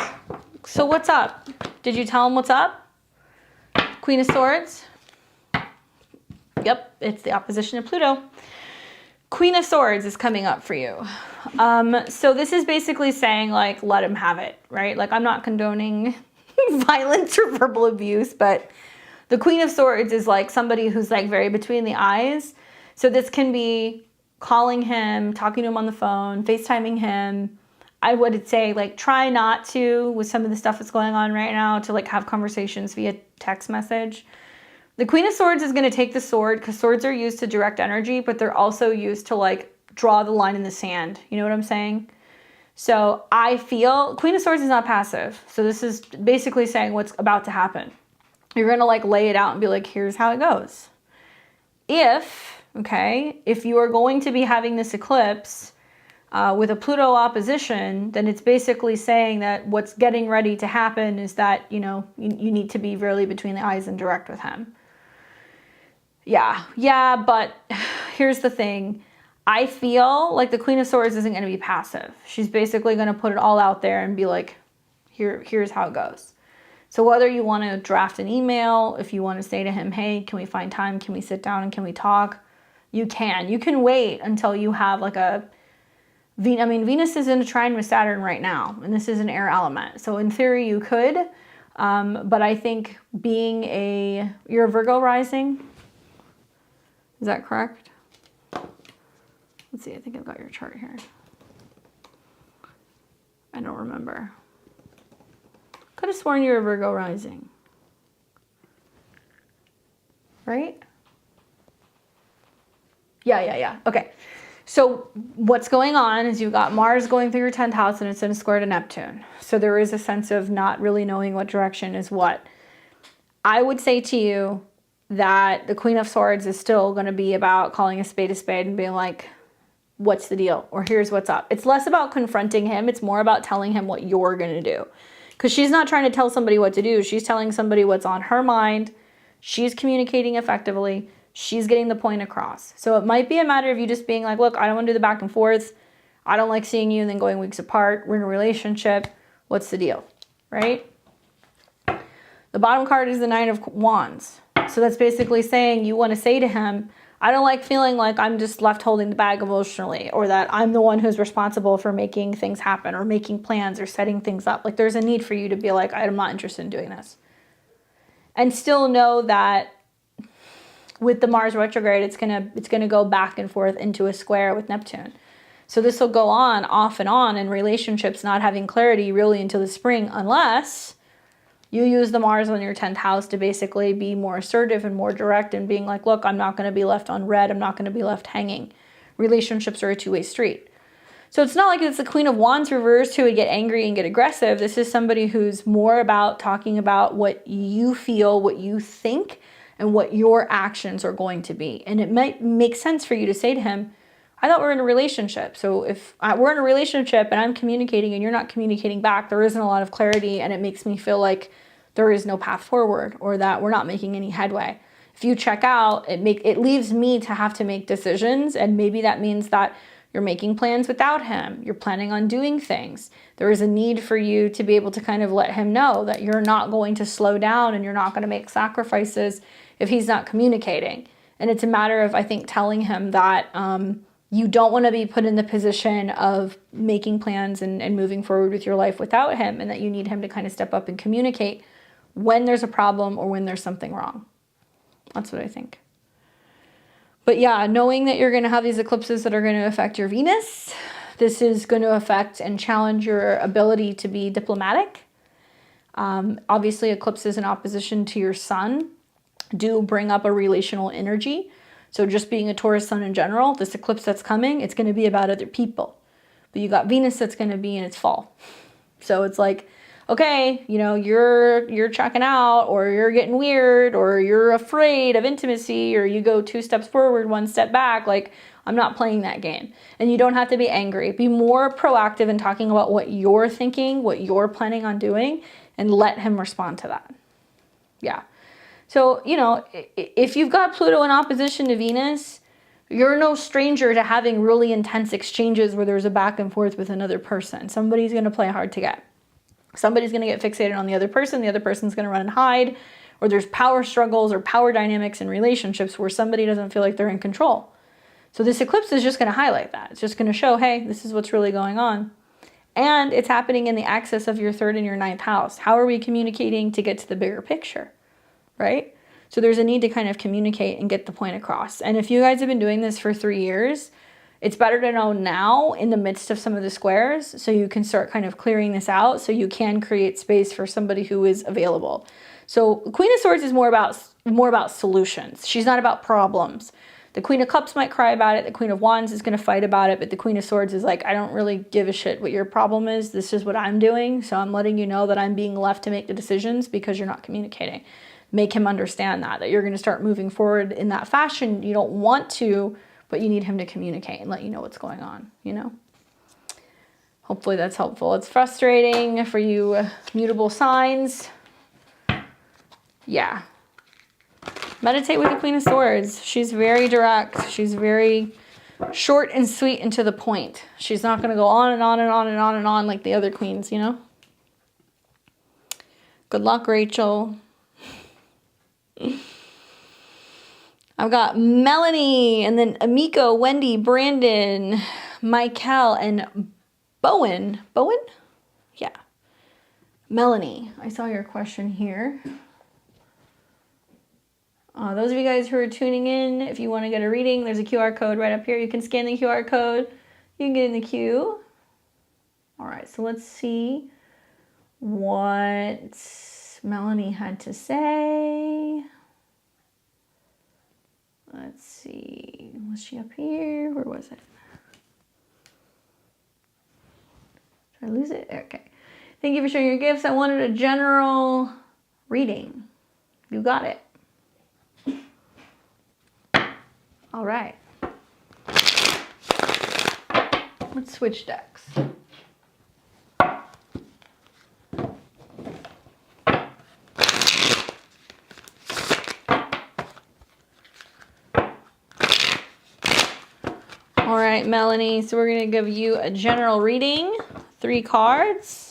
So what's up? Did you tell him what's up? Queen of Swords. Yep, it's the opposition of Pluto. Queen of Swords is coming up for you. So this is basically saying, like, let him have it, right? Like, I'm not condoning violence or verbal abuse, but the Queen of Swords is like somebody who's like very between the eyes. So this can be calling him, talking to him on the phone, FaceTiming him. I would say, like, try not to, with some of the stuff that's going on right now, to like have conversations via text message. The Queen of Swords is going to take the sword, because swords are used to direct energy, but they're also used to like draw the line in the sand. You know what I'm saying? So I feel Queen of Swords is not passive. So this is basically saying what's about to happen. You're going to like lay it out and be like, here's how it goes. If you are going to be having this eclipse with a Pluto opposition, then it's basically saying that what's getting ready to happen is that, you know, you need to be really between the eyes and direct with him. Yeah, but here's the thing. I feel like the Queen of Swords isn't going to be passive. She's basically going to put it all out there and be like, here's how it goes. So whether you want to draft an email, if you want to say to him, hey, can we find time? Can we sit down and can we talk? You can. You can wait until you have like a... Venus is in a trine with Saturn right now, and this is an air element. So in theory, you could. But I think you're a Virgo rising. Is that correct? Let's see, I think I've got your chart here. I don't remember. Could have sworn you were Virgo rising. Right? Yeah. Okay. So what's going on is you've got Mars going through your 10th house and it's in a square to Neptune. So there is a sense of not really knowing what direction is what. I would say to you that the Queen of Swords is still going to be about calling a spade and being like, what's the deal? Or here's what's up. It's less about confronting him. It's more about telling him what you're going to do. Because she's not trying to tell somebody what to do. She's telling somebody what's on her mind. She's communicating effectively. She's getting the point across. So it might be a matter of you just being like, look, I don't want to do the back and forth. I don't like seeing you and then going weeks apart. We're in a relationship. What's the deal? Right? The bottom card is the Nine of Wands. So that's basically saying you want to say to him, I don't like feeling like I'm just left holding the bag emotionally, or that I'm the one who's responsible for making things happen or making plans or setting things up. Like, there's a need for you to be like, I'm not interested in doing this. And still know that with the Mars retrograde, it's gonna go back and forth into a square with Neptune. So this will go on off and on in relationships not having clarity really until the spring, unless you use the Mars on your 10th house to basically be more assertive and more direct and being like, look, I'm not going to be left on red. I'm not going to be left hanging. Relationships are a two-way street. So it's not like it's the Queen of Wands reversed who would get angry and get aggressive. This is somebody who's more about talking about what you feel, what you think, and what your actions are going to be. And it might make sense for you to say to him, I thought we were in a relationship. So if we're in a relationship and I'm communicating and you're not communicating back, there isn't a lot of clarity, and it makes me feel like there is no path forward, or that we're not making any headway. If you check out, it leaves me to have to make decisions, and maybe that means that you're making plans without him. You're planning on doing things. There is a need for you to be able to kind of let him know that you're not going to slow down and you're not going to make sacrifices if he's not communicating. And it's a matter of, I think, telling him that you don't want to be put in the position of making plans and moving forward with your life without him, and that you need him to kind of step up and communicate when there's a problem or when there's something wrong. That's what I think. But yeah, knowing that you're going to have these eclipses that are going to affect your Venus, this is going to affect and challenge your ability to be diplomatic. Obviously, eclipses in opposition to your sun do bring up a relational energy. So just being a Taurus sun in general, this eclipse that's coming, it's going to be about other people. But you got Venus that's going to be in its fall. So it's like, okay, you know, you're checking out, or you're getting weird, or you're afraid of intimacy, or you go 2 steps forward, 1 step back. Like, I'm not playing that game. And you don't have to be angry. Be more proactive in talking about what you're thinking, what you're planning on doing, and let him respond to that. Yeah. So, you know, if you've got Pluto in opposition to Venus, you're no stranger to having really intense exchanges where there's a back and forth with another person. Somebody's going to play hard to get. Somebody's going to get fixated on the other person's going to run and hide, or there's power struggles or power dynamics in relationships where somebody doesn't feel like they're in control. So this eclipse is just going to highlight that. It's just going to show, hey, this is what's really going on. And it's happening in the axis of your 3rd and your 9th house. How are we communicating to get to the bigger picture, right? So there's a need to kind of communicate and get the point across. And if you guys have been doing this for 3 years, it's better to know now in the midst of some of the squares so you can start kind of clearing this out so you can create space for somebody who is available. So Queen of Swords is more about solutions. She's not about problems. The Queen of Cups might cry about it. The Queen of Wands is going to fight about it. But the Queen of Swords is like, I don't really give a shit what your problem is. This is what I'm doing. So I'm letting you know that I'm being left to make the decisions because you're not communicating. Make him understand that you're going to start moving forward in that fashion. You don't want to, but you need him to communicate and let you know what's going on, you know? Hopefully that's helpful. It's frustrating for you mutable signs. Yeah. Meditate with the Queen of Swords. She's very direct. She's very short and sweet and to the point. She's not going to go on and on and on and on and on like the other queens, you know? Good luck, Rachel. I've got Melanie, and then Amico, Wendy, Brandon, Michael, and Bowen. Bowen? Yeah. Melanie, I saw your question here. Those of you guys who are tuning in, if you want to get a reading, there's a QR code right up here. You can scan the QR code. You can get in the queue. All right, so let's see what Melanie had to say. Let's see. Was she up here? Where was it? Did I lose it? Okay. Thank you for sharing your gifts. I wanted a general reading. You got it. All right. Let's switch decks. All right, Melanie, so we're going to give you a general reading, 3 cards.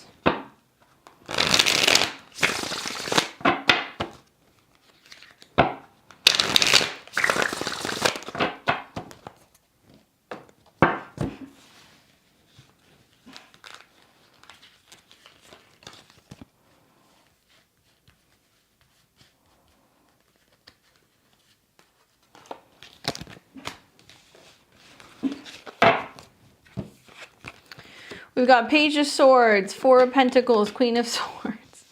We've got Page of Swords, 4 of Pentacles, Queen of Swords.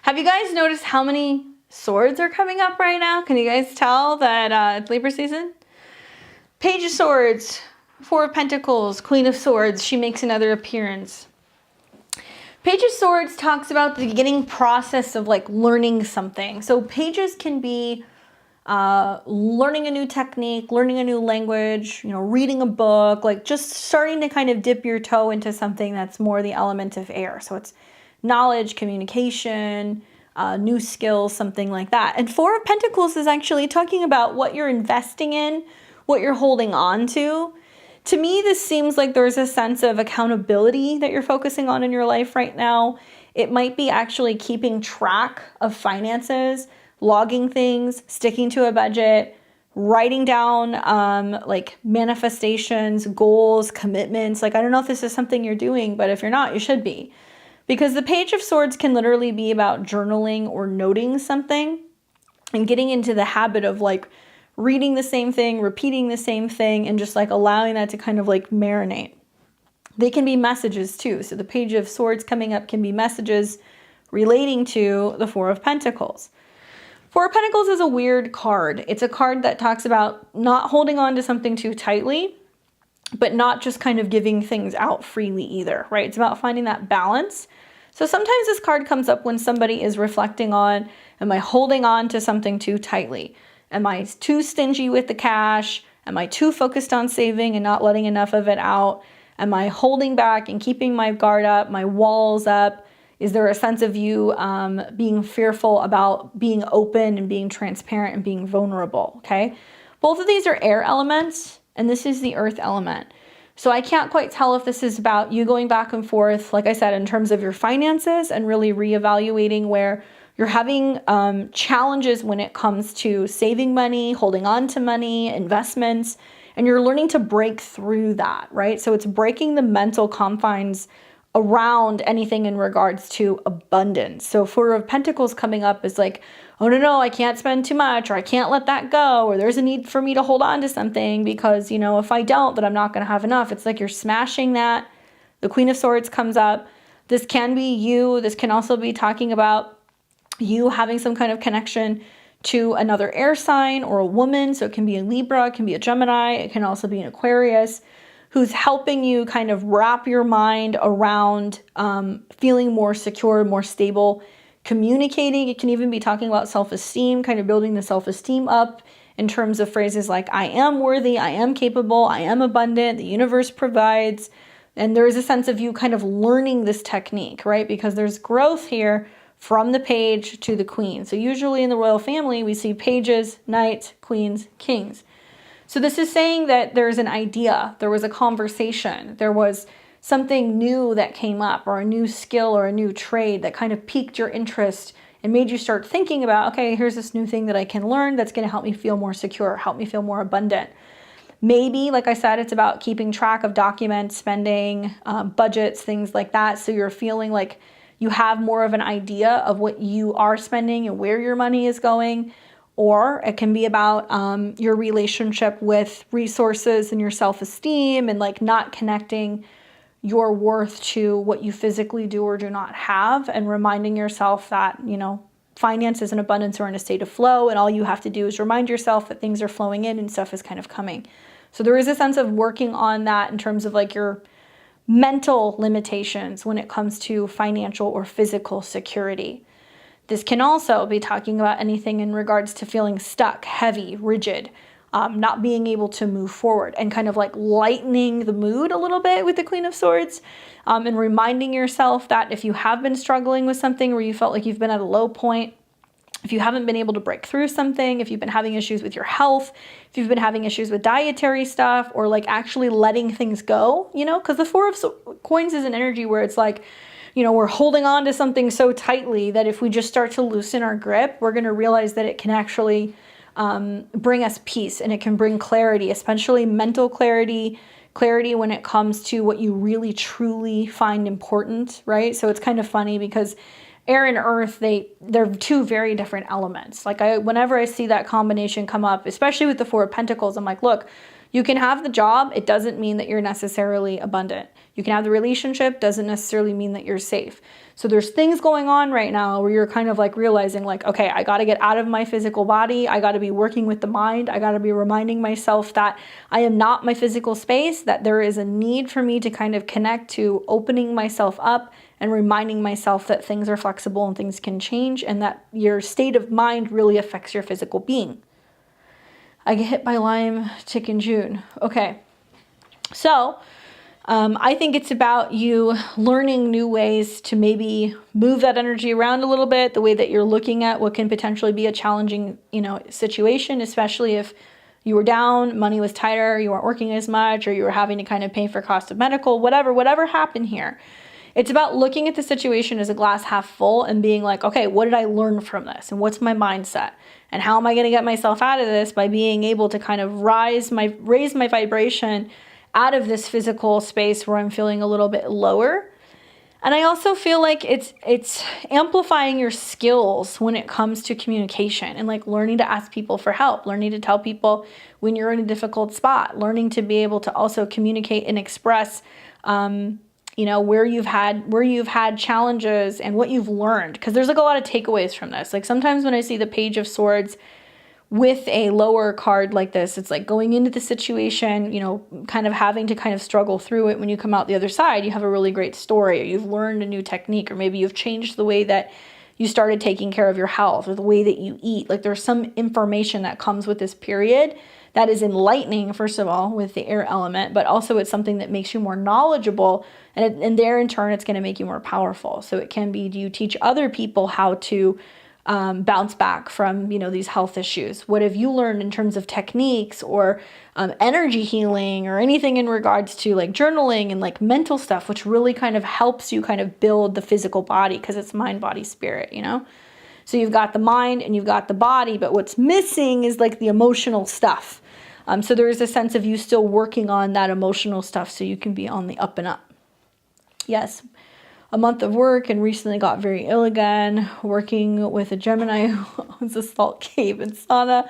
Have you guys noticed how many swords are coming up right now? Can you guys tell that it's Libra season? Page of Swords, 4 of Pentacles, Queen of Swords. She makes another appearance. Page of Swords talks about the beginning process of like learning something. So pages can be learning a new technique, learning a new language, you know, reading a book, like just starting to kind of dip your toe into something that's more the element of air. So it's knowledge, communication, new skills, something like that. And 4 of Pentacles is actually talking about what you're investing in, what you're holding on to. To me, this seems like there's a sense of accountability that you're focusing on in your life right now. It might be actually keeping track of finances, logging things, sticking to a budget, writing down like manifestations, goals, commitments. Like, I don't know if this is something you're doing, but if you're not, you should be. Because the Page of Swords can literally be about journaling or noting something and getting into the habit of like reading the same thing, repeating the same thing, and just like allowing that to kind of like marinate. They can be messages too. So the Page of Swords coming up can be messages relating to the 4 of Pentacles. 4 of Pentacles is a weird card. It's a card that talks about not holding on to something too tightly, but not just kind of giving things out freely either, right? It's about finding that balance. So sometimes this card comes up when somebody is reflecting on, am I holding on to something too tightly? Am I too stingy with the cash? Am I too focused on saving and not letting enough of it out? Am I holding back and keeping my guard up, my walls up? Is there a sense of you being fearful about being open and being transparent and being vulnerable, okay? Both of these are air elements, and this is the earth element. So I can't quite tell if this is about you going back and forth, like I said, in terms of your finances and really reevaluating where you're having challenges when it comes to saving money, holding on to money, investments, and you're learning to break through that, right? So it's breaking the mental confines around anything in regards to abundance. So Four of Pentacles coming up is like, oh no, I can't spend too much, or I can't let that go, or there's a need for me to hold on to something because, you know, if I don't, then I'm not going to have enough. It's like you're smashing that. The Queen of Swords comes up. This can be you. This can also be talking about you having some kind of connection to another air sign or a woman. So it can be a Libra, it can be a Gemini, it can also be an Aquarius, who's helping you kind of wrap your mind around feeling more secure, more stable, communicating. It can even be talking about self-esteem, kind of building the self-esteem up in terms of phrases like, I am worthy, I am capable, I am abundant, the universe provides. And there is a sense of you kind of learning this technique, right? Because there's growth here from the page to the queen. So usually in the royal family, we see pages, knights, queens, kings. So this is saying that there's an idea, there was a conversation, there was something new that came up, or a new skill or a new trade that kind of piqued your interest and made you start thinking about, okay, here's this new thing that I can learn that's going to help me feel more secure, help me feel more abundant. Maybe, like I said, it's about keeping track of documents, spending, budgets, things like that. So you're feeling like you have more of an idea of what you are spending and where your money is going. Or it can be about your relationship with resources and your self-esteem, and like not connecting your worth to what you physically do or do not have, and reminding yourself that, you know, finances and abundance are in a state of flow, and all you have to do is remind yourself that things are flowing in and stuff is kind of coming. So there is a sense of working on that in terms of like your mental limitations when it comes to financial or physical security. This can also be talking about anything in regards to feeling stuck, heavy, rigid, not being able to move forward, and kind of like lightening the mood a little bit with the Queen of Swords, and reminding yourself that if you have been struggling with something where you felt like you've been at a low point, if you haven't been able to break through something, if you've been having issues with your health, if you've been having issues with dietary stuff, or like actually letting things go, you know, because the Four of Coins is an energy where it's like, you know, we're holding on to something so tightly that if we just start to loosen our grip, we're going to realize that it can actually bring us peace, and it can bring clarity, especially mental clarity when it comes to what you really truly find important, right? So it's kind of funny because air and earth, they're two very different elements. Like whenever I see that combination come up, especially with the Four of Pentacles, I'm like, look, you can have the job. It doesn't mean that you're necessarily abundant. You can have the relationship. Doesn't necessarily mean that you're safe. So there's things going on right now where you're kind of like realizing like, okay, I got to get out of my physical body. I got to be working with the mind. I got to be reminding myself that I am not my physical space, that there is a need for me to kind of connect to opening myself up and reminding myself that things are flexible and things can change, and that your state of mind really affects your physical being. I get hit by Lyme tick in June. Okay. So I think it's about you learning new ways to maybe move that energy around a little bit, the way that you're looking at what can potentially be a challenging, you know, situation, especially if you were down, money was tighter, you weren't working as much, or you were having to kind of pay for cost of medical, whatever happened here. It's about looking at the situation as a glass half full and being like, okay, what did I learn from this? And what's my mindset? And how am I going to get myself out of this by being able to kind of raise my vibration out of this physical space where I'm feeling a little bit lower. And I also feel like it's amplifying your skills when it comes to communication, and like learning to ask people for help, learning to tell people when you're in a difficult spot, learning to be able to also communicate and express you know, where you've had challenges and what you've learned. Because there's like a lot of takeaways from this. Like sometimes when I see the Page of Swords with a lower card like this, it's like going into the situation, you know, kind of having to kind of struggle through it. When you come out the other side, you have a really great story, or you've learned a new technique, or maybe you've changed the way that you started taking care of your health, or the way that you eat. Like there's some information that comes with this period that is enlightening, first of all, with the air element, but also it's something that makes you more knowledgeable, and there in turn, it's going to make you more powerful. So it can be, do you teach other people how to bounce back from, these health issues? What have you learned in terms of techniques or energy healing or anything in regards to like journaling and like mental stuff, which really kind of helps you kind of build the physical body, because it's mind, body, spirit, So you've got the mind and you've got the body, but what's missing is like the emotional stuff. So there is a sense of you still working on that emotional stuff so you can be on the up and up. Yes. A month of work, and recently got very ill again, working with a Gemini who owns a salt cave and sauna.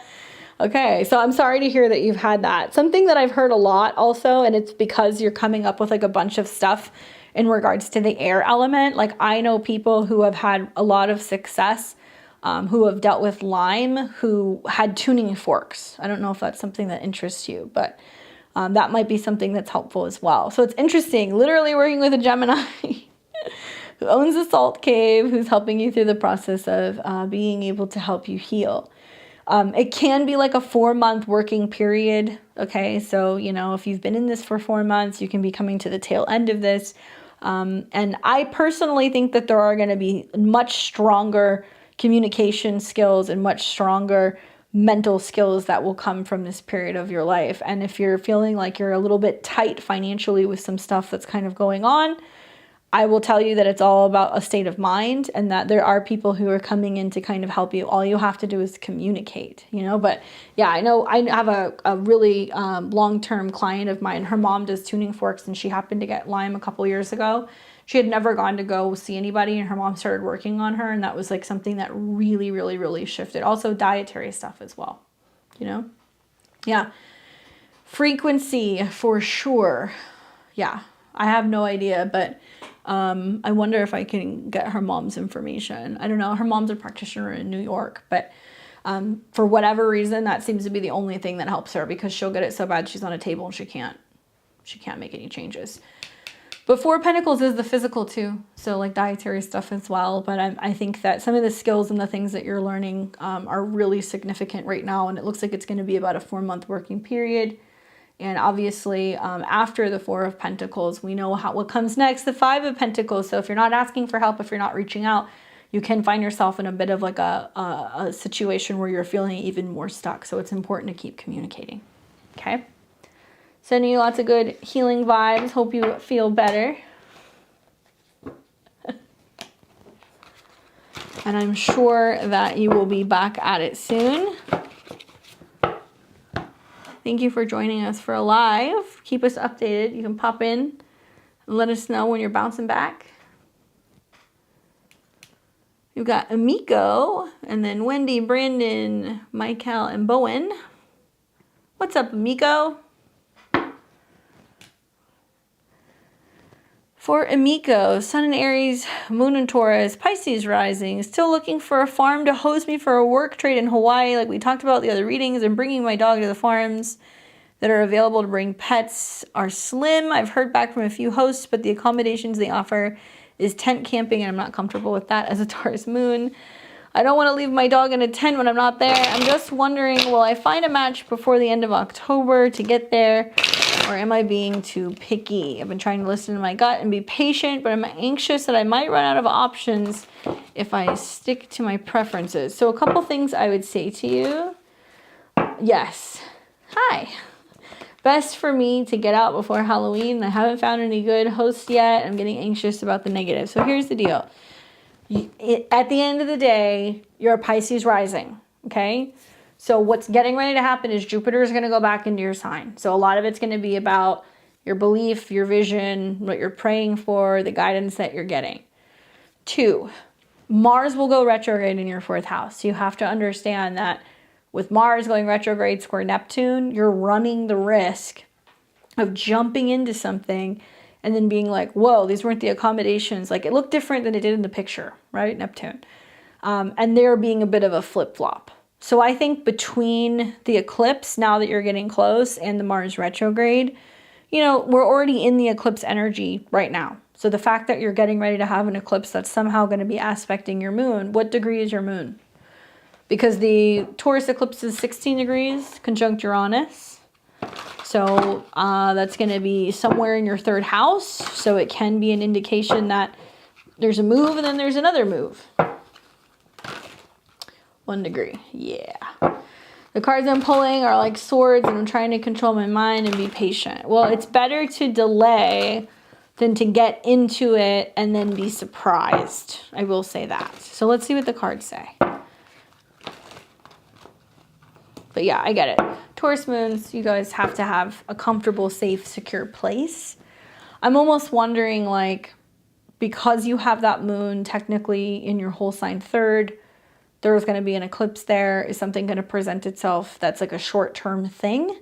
Okay, so I'm sorry to hear that you've had that. Something that I've heard a lot also, and it's because you're coming up with like a bunch of stuff in regards to the air element. Like I know people who have had a lot of success, who have dealt with Lyme, who had tuning forks. I don't know if that's something that interests you, but that might be something that's helpful as well. So it's interesting, literally working with a Gemini who owns a salt cave, who's helping you through the process of being able to help you heal. It can be like a 4-month working period. Okay, so, if you've been in this for 4 months, you can be coming to the tail end of this. And I personally think that there are going to be much stronger communication skills and much stronger mental skills that will come from this period of your life. And if you're feeling like you're a little bit tight financially with some stuff that's kind of going on, I will tell you that it's all about a state of mind, and that there are people who are coming in to kind of help you. All you have to do is communicate, But yeah, I know I have a really long-term client of mine. Her mom does tuning forks, and she happened to get Lyme a couple years ago. She had never gone to go see anybody, and her mom started working on her, and that was like something that really, really, really shifted. Also dietary stuff as well, Yeah. Frequency for sure. Yeah. I have no idea, but I wonder if I can get her mom's information. I don't know. Her mom's a practitioner in New York, but for whatever reason, that seems to be the only thing that helps her, because she'll get it so bad she's on a table and she can't make any changes. But 4 of Pentacles is the physical too, so like dietary stuff as well. But I think that some of the skills and the things that you're learning are really significant right now, and it looks like it's going to be about a 4-month working period. And obviously, after the 4 of Pentacles, we know what comes next, the 5 of Pentacles. So if you're not asking for help, if you're not reaching out, you can find yourself in a bit of like a situation where you're feeling even more stuck. So it's important to keep communicating. Okay? Sending you lots of good healing vibes. Hope you feel better. And I'm sure that you will be back at it soon. Thank you for joining us for a live. Keep us updated. You can pop in and let us know when you're bouncing back. You've got Amico, and then Wendy, Brandon, Michael, and Bowen. What's up, Amico? For Amico, Sun in Aries, Moon in Taurus, Pisces rising, still looking for a farm to host me for a work trade in Hawaii, like we talked about the other readings, and bringing my dog to the farms that are available to bring pets are slim. I've heard back from a few hosts, but the accommodations they offer is tent camping, and I'm not comfortable with that as a Taurus moon. I don't want to leave my dog in a tent when I'm not there. I'm just wondering, will I find a match before the end of October to get there? Or am I being too picky? I've been trying to listen to my gut and be patient, but I'm anxious that I might run out of options if I stick to my preferences. So a couple things I would say to you. Yes. Hi. Best for me to get out before Halloween. I haven't found any good hosts yet. I'm getting anxious about the negative. So here's the deal. At the end of the day, you're a Pisces rising, okay? So what's getting ready to happen is Jupiter is going to go back into your sign. So a lot of it's going to be about your belief, your vision, what you're praying for, the guidance that you're getting. 2, Mars will go retrograde in your 4th house. You have to understand that with Mars going retrograde square Neptune, you're running the risk of jumping into something and then being like, whoa, these weren't the accommodations. Like, it looked different than it did in the picture, right? Neptune. And there being a bit of a flip-flop. So I think between the eclipse, now that you're getting close, and the Mars retrograde, we're already in the eclipse energy right now. So the fact that you're getting ready to have an eclipse that's somehow going to be aspecting your moon, what degree is your moon? because the Taurus eclipse is 16 degrees conjunct Uranus. So that's going to be somewhere in your third house. So it can be an indication that there's a move and then there's another move. 1 degree. Yeah. The cards I'm pulling are like swords, and I'm trying to control my mind and be patient. Well, it's better to delay than to get into it and then be surprised. I will say that. So let's see what the cards say. But yeah, I get it. Taurus moons, you guys have to have a comfortable, safe, secure place. I'm almost wondering, like, because you have that moon technically in your whole sign third, there's going to be an eclipse there. Is something going to present itself that's like a short-term thing?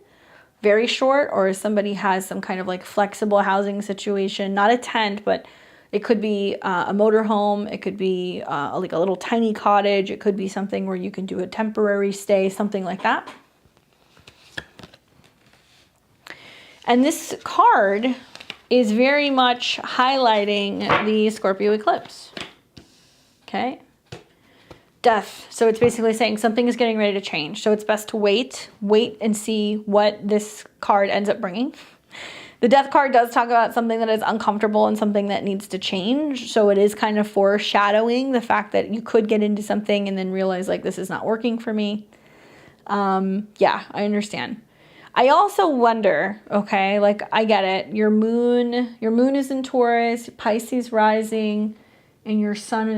Very short? Or if somebody has some kind of like flexible housing situation, not a tent, but it could be a motorhome. It could be like a little tiny cottage. It could be something where you can do a temporary stay, something like that. And this card is very much highlighting the Scorpio eclipse. Okay. Death. So it's basically saying something is getting ready to change. So it's best to wait and see what this card ends up bringing. The death card does talk about something that is uncomfortable and something that needs to change. So it is kind of foreshadowing the fact that you could get into something and then realize like this is not working for me. Yeah, I understand. I also wonder, okay, like I get it. Your moon is in Taurus, Pisces rising, and your sun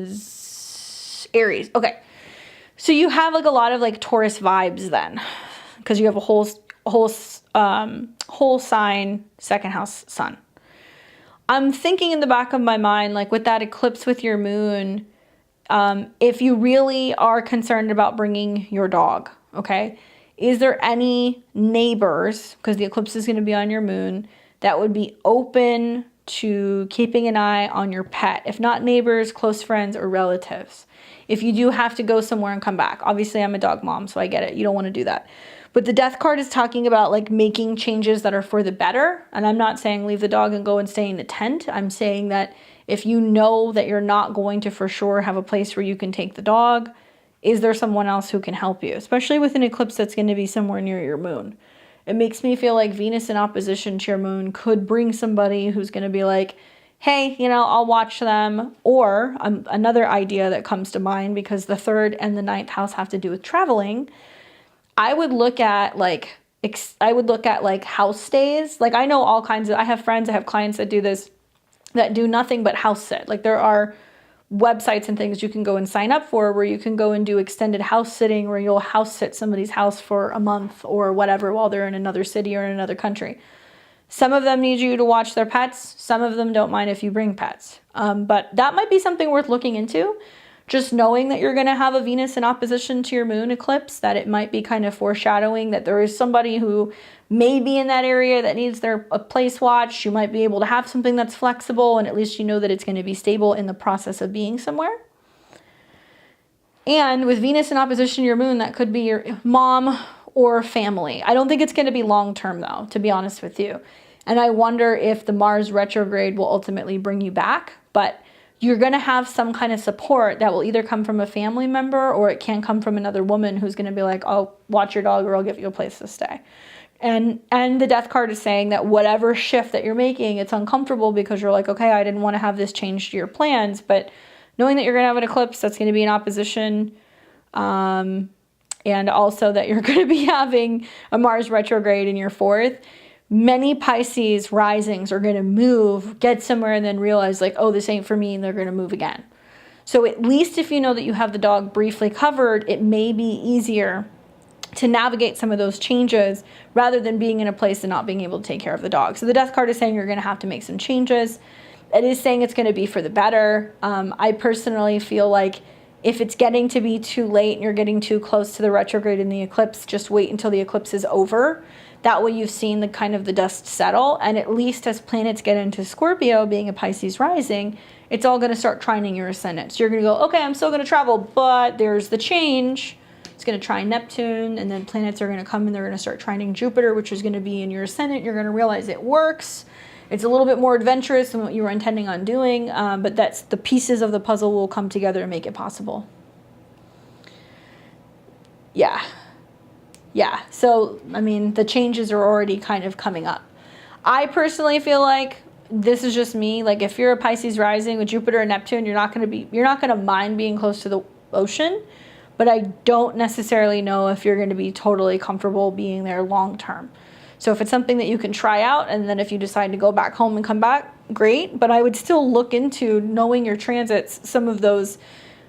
is Aries. Okay. So you have like a lot of like Taurus vibes then, because you have a whole sign, second house sun. I'm thinking in the back of my mind, like with that eclipse with your moon, if you really are concerned about bringing your dog, okay, is there any neighbors, because the eclipse is going to be on your moon, that would be open to keeping an eye on your pet? If not neighbors, close friends, or relatives. If you do have to go somewhere and come back. Obviously, I'm a dog mom, so I get it. You don't want to do that. But the death card is talking about like making changes that are for the better. And I'm not saying leave the dog and go and stay in the tent. I'm saying that if you know that you're not going to for sure have a place where you can take the dog, is there someone else who can help you? Especially with an eclipse that's going to be somewhere near your moon. It makes me feel like Venus in opposition to your moon could bring somebody who's going to be like, hey, you know, I'll watch them. Or another idea that comes to mind, because the third and the ninth house have to do with traveling, I would look at like house stays. Like I know all kinds of, I have friends, I have clients that do this, that do nothing but house sit. Like there are websites and things you can go and sign up for where you can go and do extended house sitting, where you'll house sit somebody's house for a month or whatever while they're in another city or in another country. Some of them need you to watch their pets. Some of them don't mind if you bring pets. But that might be something worth looking into. Just knowing that you're going to have a Venus in opposition to your moon eclipse, that it might be kind of foreshadowing that there is somebody who may be in that area that needs a place watched. You might be able to have something that's flexible, and at least you know that it's going to be stable in the process of being somewhere. And with Venus in opposition to your moon, that could be your mom or family. I don't think it's going to be long-term though, to be honest with you. And I wonder if the Mars retrograde will ultimately bring you back, but you're going to have some kind of support that will either come from a family member, or it can come from another woman who's going to be like, oh, watch your dog or I'll give you a place to stay. And the death card is saying that whatever shift that you're making, it's uncomfortable because you're like, okay, I didn't want to have this change to your plans, but knowing that you're going to have an eclipse that's going to be in opposition, and also that you're going to be having a Mars retrograde in your fourth, many Pisces risings are going to move, get somewhere, and then realize like, oh, this ain't for me, and they're going to move again. So at least if you know that you have the dog briefly covered, it may be easier to navigate some of those changes rather than being in a place and not being able to take care of the dog. So the death card is saying you're going to have to make some changes. It is saying it's going to be for the better. I personally feel like if it's getting to be too late and you're getting too close to the retrograde and the eclipse, just wait until the eclipse is over. That way you've seen the kind of the dust settle, and at least as planets get into Scorpio, being a Pisces rising, it's all going to start trining your ascendant. So you're going to go, okay, I'm still going to travel, but there's the change. It's going to trine Neptune, and then planets are going to come and they're going to start trining Jupiter, which is going to be in your ascendant. You're going to realize it works. It's a little bit more adventurous than what you were intending on doing, but that's the pieces of the puzzle will come together and make it possible. Yeah. Yeah. So, I mean, the changes are already kind of coming up. I personally feel like, this is just me, like if you're a Pisces rising with Jupiter and Neptune, you're not going to mind being close to the ocean, but I don't necessarily know if you're going to be totally comfortable being there long term. So if it's something that you can try out, and then if you decide to go back home and come back, great. But I would still look into, knowing your transits, some of those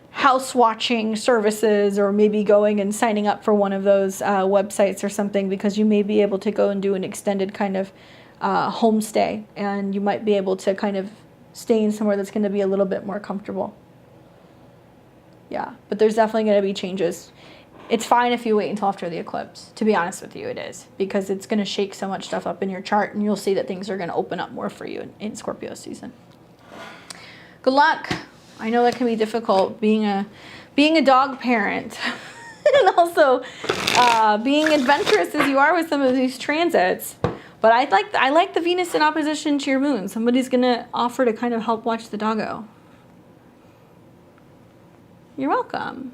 house watching services, or maybe going and signing up for one of those websites or something, because you may be able to go and do an extended kind of homestay, and you might be able to kind of stay in somewhere that's going to be a little bit more comfortable. Yeah, but there's definitely going to be changes. It's fine if you wait until after the eclipse. To be honest with you, it is, because it's going to shake so much stuff up in your chart, and you'll see that things are going to open up more for you in Scorpio season. Good luck. I know that can be difficult, being a dog parent and also being adventurous as you are with some of these transits. But I like the Venus in opposition to your moon. Somebody's going to offer to kind of help watch the doggo. You're welcome.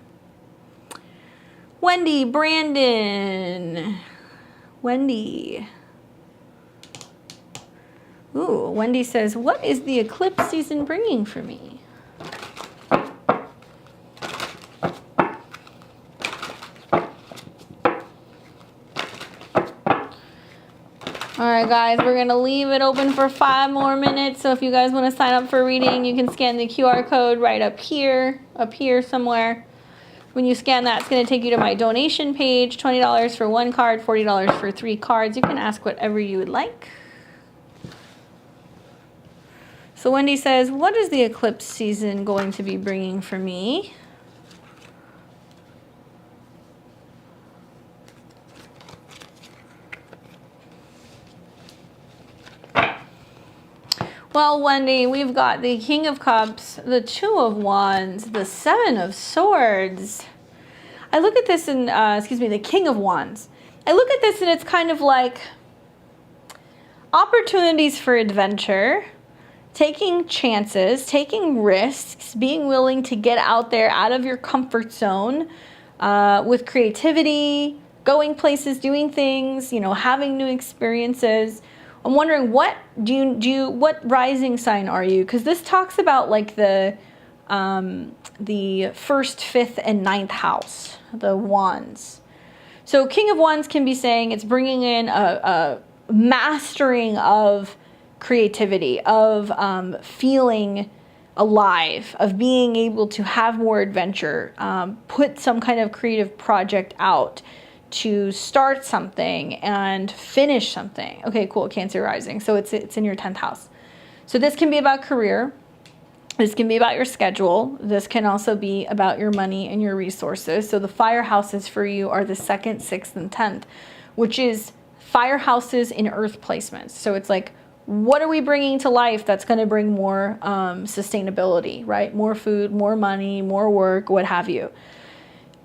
Wendy, Brandon. Wendy. Ooh, Wendy says, what is the eclipse season bringing for me? All right, guys, we're going to leave it open for 5 more minutes. So if you guys want to sign up for a reading, you can scan the QR code right up here somewhere. When you scan that, it's going to take you to my donation page. $20 for 1 card, $40 for 3 cards. You can ask whatever you would like. So Wendy says, what is the eclipse season going to be bringing for me? Well, Wendy, we've got the King of Cups, the 2 of Wands, the 7 of Swords. I look at this and, the King of Wands. I look at this and it's kind of like opportunities for adventure, taking chances, taking risks, being willing to get out there out of your comfort zone with creativity, going places, doing things, having new experiences. I'm wondering, what rising sign are you? Because this talks about like the 1st, 5th, and 9th house, the wands. So King of Wands can be saying it's bringing in a mastering of creativity, of feeling alive, of being able to have more adventure, put some kind of creative project out, to start something and finish something. Okay, cool, Cancer rising. So it's in your 10th house. So this can be about career. This can be about your schedule. This can also be about your money and your resources. So the fire houses for you are the 2nd, 6th, and 10th, which is fire houses in earth placements. So it's like, what are we bringing to life that's going to bring more sustainability, right? More food, more money, more work, what have you.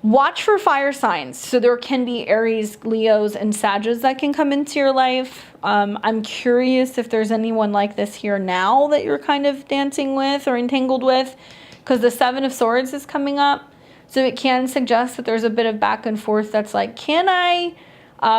Watch for fire signs. So there can be Aries, Leos, and Sagittarius that can come into your life. I'm curious if there's anyone like this here now that you're kind of dancing with or entangled with, because the 7 of Swords is coming up. So it can suggest that there's a bit of back and forth that's like, can I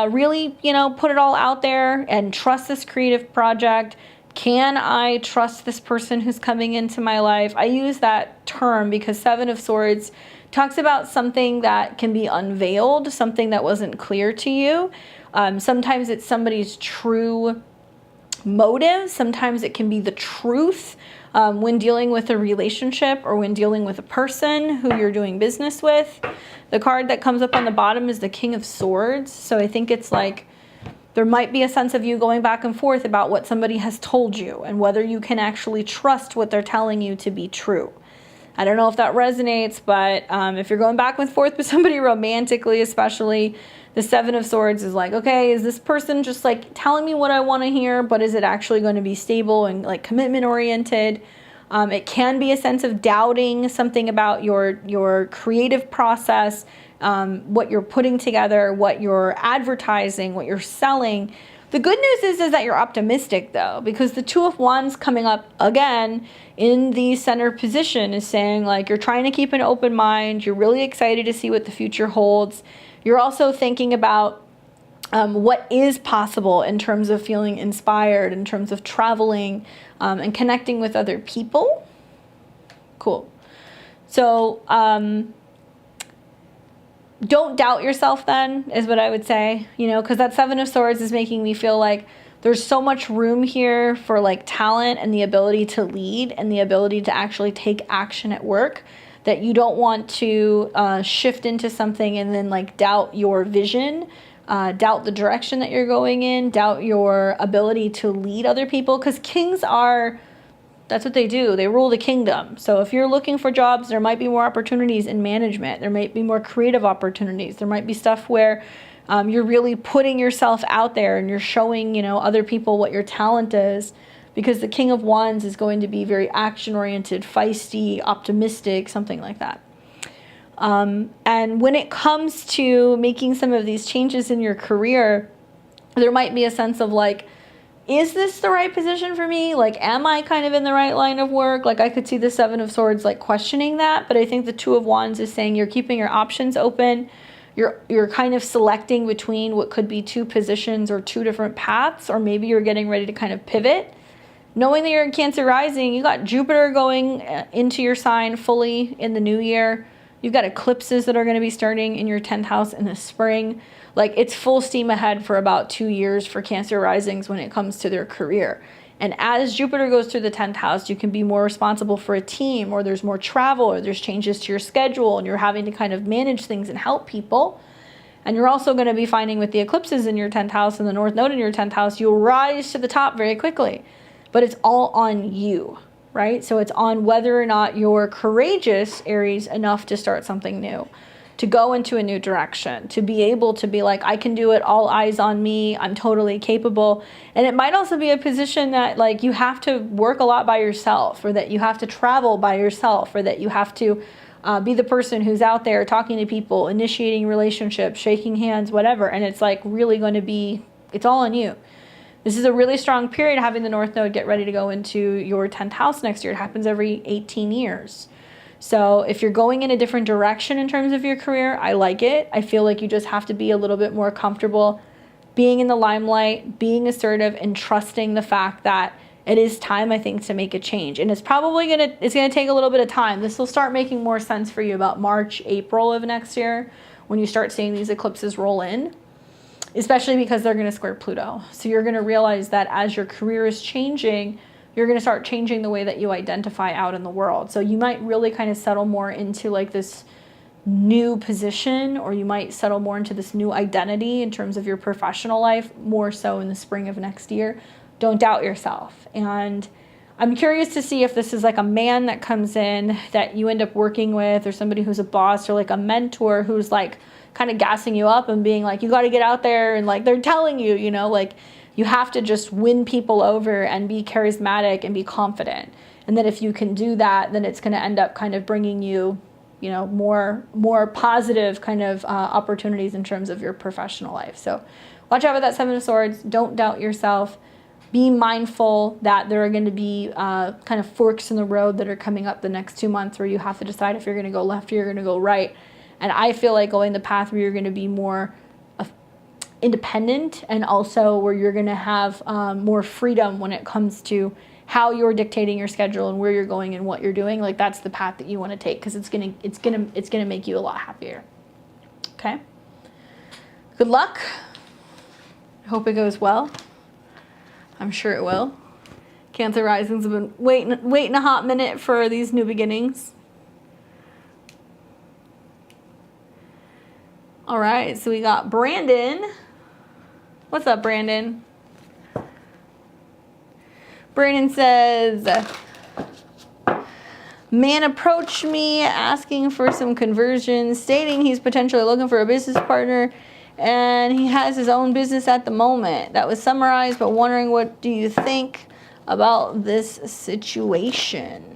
really, put it all out there and trust this creative project? Can I trust this person who's coming into my life? I use that term because 7 of Swords talks about something that can be unveiled, something that wasn't clear to you. Sometimes it's somebody's true motive. Sometimes it can be the truth when dealing with a relationship or when dealing with a person who you're doing business with. The card that comes up on the bottom is the King of Swords. So I think it's like there might be a sense of you going back and forth about what somebody has told you and whether you can actually trust what they're telling you to be true. I don't know if that resonates, but if you're going back and forth with somebody romantically, especially, the 7 of Swords is like, okay, is this person just like telling me what I want to hear, but is it actually going to be stable and like commitment oriented? It can be a sense of doubting something about your creative process, what you're putting together, what you're advertising, what you're selling. The good news is that you're optimistic, though, because the 2 of Wands coming up again in the center position is saying, like, you're trying to keep an open mind. You're really excited to see what the future holds. You're also thinking about what is possible in terms of feeling inspired, in terms of traveling and connecting with other people. Cool. So don't doubt yourself then, is what I would say, you know, because that Seven of Swords is making me feel like there's so much room here for like talent and the ability to lead and the ability to actually take action at work, that you don't want to shift into something and then like doubt your vision, doubt the direction that you're going in, doubt your ability to lead other people, because kings are, that's what they do. They rule the kingdom. So if you're looking for jobs, there might be more opportunities in management. There might be more creative opportunities. There might be stuff where you're really putting yourself out there and you're showing, you know, other people what your talent is, because the King of Wands is going to be very action-oriented, feisty, optimistic, something like that. And when it comes to making some of these changes in your career, there might be a sense of like, is this the right position for me? Like, am I kind of in the right line of work? Like, I could see the Seven of Swords like questioning that, but I think the Two of Wands is saying you're keeping your options open. You're kind of selecting between what could be two positions or two different paths, or maybe you're getting ready to kind of pivot. Knowing that you're in Cancer rising, you got Jupiter going into your sign fully in the new year. You've got eclipses that are going to be starting in your 10th house in the spring. Like, it's full steam ahead for about 2 years for Cancer risings when it comes to their career. And as Jupiter goes through the 10th house, you can be more responsible for a team, or there's more travel, or there's changes to your schedule, and you're having to kind of manage things and help people. And you're also going to be finding with the eclipses in your 10th house and the North Node in your 10th house, you'll rise to the top very quickly. But it's all on you, right? So it's on whether or not you're courageous, Aries, enough to start something new, to go into a new direction, to be able to be like, I can do it, all eyes on me, I'm totally capable. And it might also be a position that like you have to work a lot by yourself, or that you have to travel by yourself, or that you have to be the person who's out there talking to people, initiating relationships, shaking hands, whatever. And it's like really going to be, it's all on you. This is a really strong period, having the North Node get ready to go into your 10th house next year. It happens every 18 years. So if you're going in a different direction in terms of your career, I like it. I feel like you just have to be a little bit more comfortable being in the limelight, being assertive, and trusting the fact that it is time, I think, to make a change. And it's probably it's gonna take a little bit of time. This will start making more sense for you about March, April of next year, when you start seeing these eclipses roll in, especially because they're gonna square Pluto. So you're gonna realize that as your career is changing, you're going to start changing the way that you identify out in the world. So you might really kind of settle more into like this new position, or you might settle more into this new identity in terms of your professional life, more so in the spring of next year. Don't doubt yourself. And I'm curious to see if this is like a man that comes in that you end up working with, or somebody who's a boss, or like a mentor who's like kind of gassing you up and being like, you got to get out there, and like they're telling you, you know, like, you have to just win people over and be charismatic and be confident. And that if you can do that, then it's going to end up kind of bringing you, you know, more positive kind of opportunities in terms of your professional life. So watch out with that Seven of Swords. Don't doubt yourself. Be mindful that there are going to be kind of forks in the road that are coming up the next 2 months, where you have to decide if you're going to go left or you're going to go right. And I feel like going the path where you're going to be more independent, and also where you're going to have more freedom when it comes to how you're dictating your schedule and where you're going and what you're doing. Like, that's the path that you want to take, because it's gonna make you a lot happier. Okay. Good luck. I hope it goes well. I'm sure it will. Cancer risings have been waiting a hot minute for these new beginnings. All right, so we got Brandon. What's up, Brandon? Brandon says, man approached me asking for some conversions, stating he's potentially looking for a business partner, and he has his own business at the moment. That was summarized, but wondering, what do you think about this situation?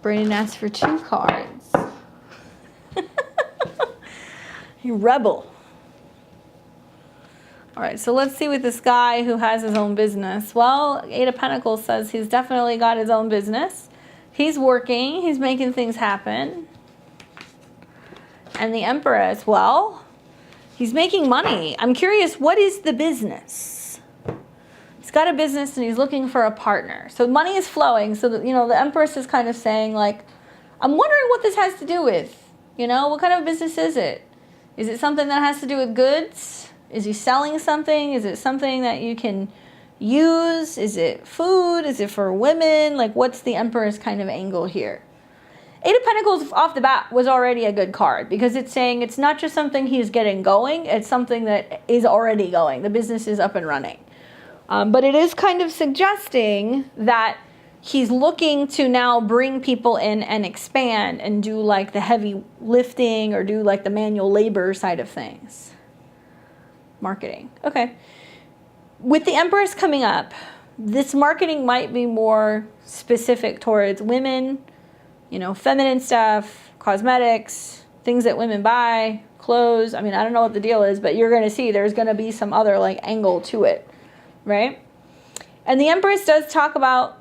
Brandon asked for 2 cards. You rebel. All right, so let's see with this guy who has his own business. Well, 8 of Pentacles says he's definitely got his own business. He's working. He's making things happen. And the Empress, well, he's making money. I'm curious, what is the business? He's got a business and he's looking for a partner. So money is flowing. So, the Empress is kind of saying, like, I'm wondering what this has to do with. What kind of business is it? Is it something that has to do with goods? Is he selling something? Is it something that you can use? Is it food? Is it for women? Like, what's the Emperor's kind of angle here? Eight of Pentacles off the bat was already a good card because it's saying it's not just something he's getting going, it's something that is already going. The business is up and running. But it is kind of suggesting that he's looking to now bring people in and expand and do like the heavy lifting or do like the manual labor side of things. Marketing. Okay. With the Empress coming up, this marketing might be more specific towards women, feminine stuff, cosmetics, things that women buy, clothes. I mean, I don't know what the deal is, but you're going to see there's going to be some other like angle to it, right? And the Empress does talk about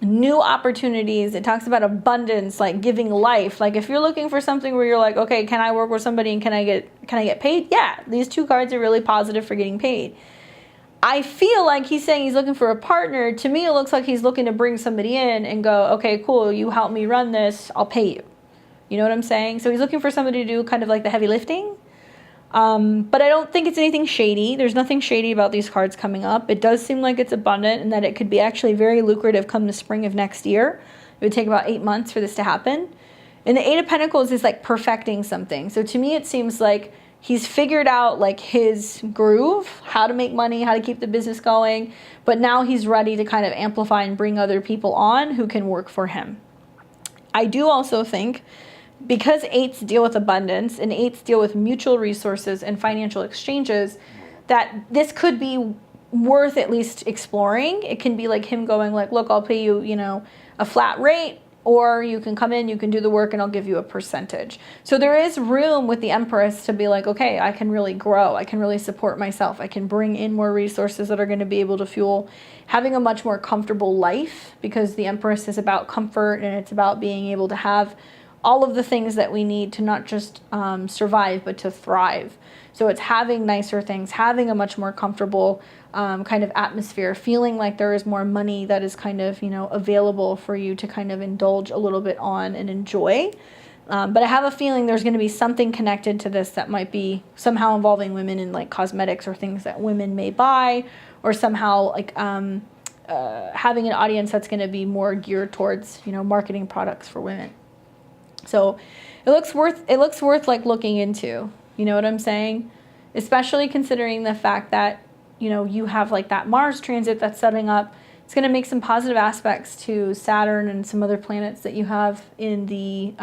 new opportunities. It talks about abundance, like giving life. Like if you're looking for something where you're like, okay, can I work with somebody and can I get paid? Yeah, these two cards are really positive for getting paid. I feel like he's saying he's looking for a partner. To me, it looks like he's looking to bring somebody in and go, okay, cool, you help me run this, I'll pay you. You know what I'm saying? So he's looking for somebody to do kind of like the heavy lifting. But I don't think it's anything shady. There's nothing shady about these cards coming up. It does seem like it's abundant and that it could be actually very lucrative come the spring of next year. It would take about 8 months for this to happen. And the Eight of Pentacles is like perfecting something. So to me, it seems like he's figured out like his groove, how to make money, how to keep the business going. But now he's ready to kind of amplify and bring other people on who can work for him. I do also think because eights deal with abundance and eights deal with mutual resources and financial exchanges, that this could be worth at least exploring. It can be like him going like, look, I'll pay you, a flat rate, or you can come in, you can do the work and I'll give you a percentage. So there is room with the Empress to be like, okay, I can really grow. I can really support myself. I can bring in more resources that are going to be able to fuel having a much more comfortable life, because the Empress is about comfort and it's about being able to have all of the things that we need to not just survive, but to thrive. So it's having nicer things, having a much more comfortable kind of atmosphere, feeling like there is more money that is kind of, available for you to kind of indulge a little bit on and enjoy. But I have a feeling there's going to be something connected to this that might be somehow involving women in like cosmetics or things that women may buy, or somehow like having an audience that's going to be more geared towards, marketing products for women. So it looks worth like looking into, you know what I'm saying? Especially considering the fact that, you have like that Mars transit that's setting up. It's going to make some positive aspects to Saturn and some other planets that you have in the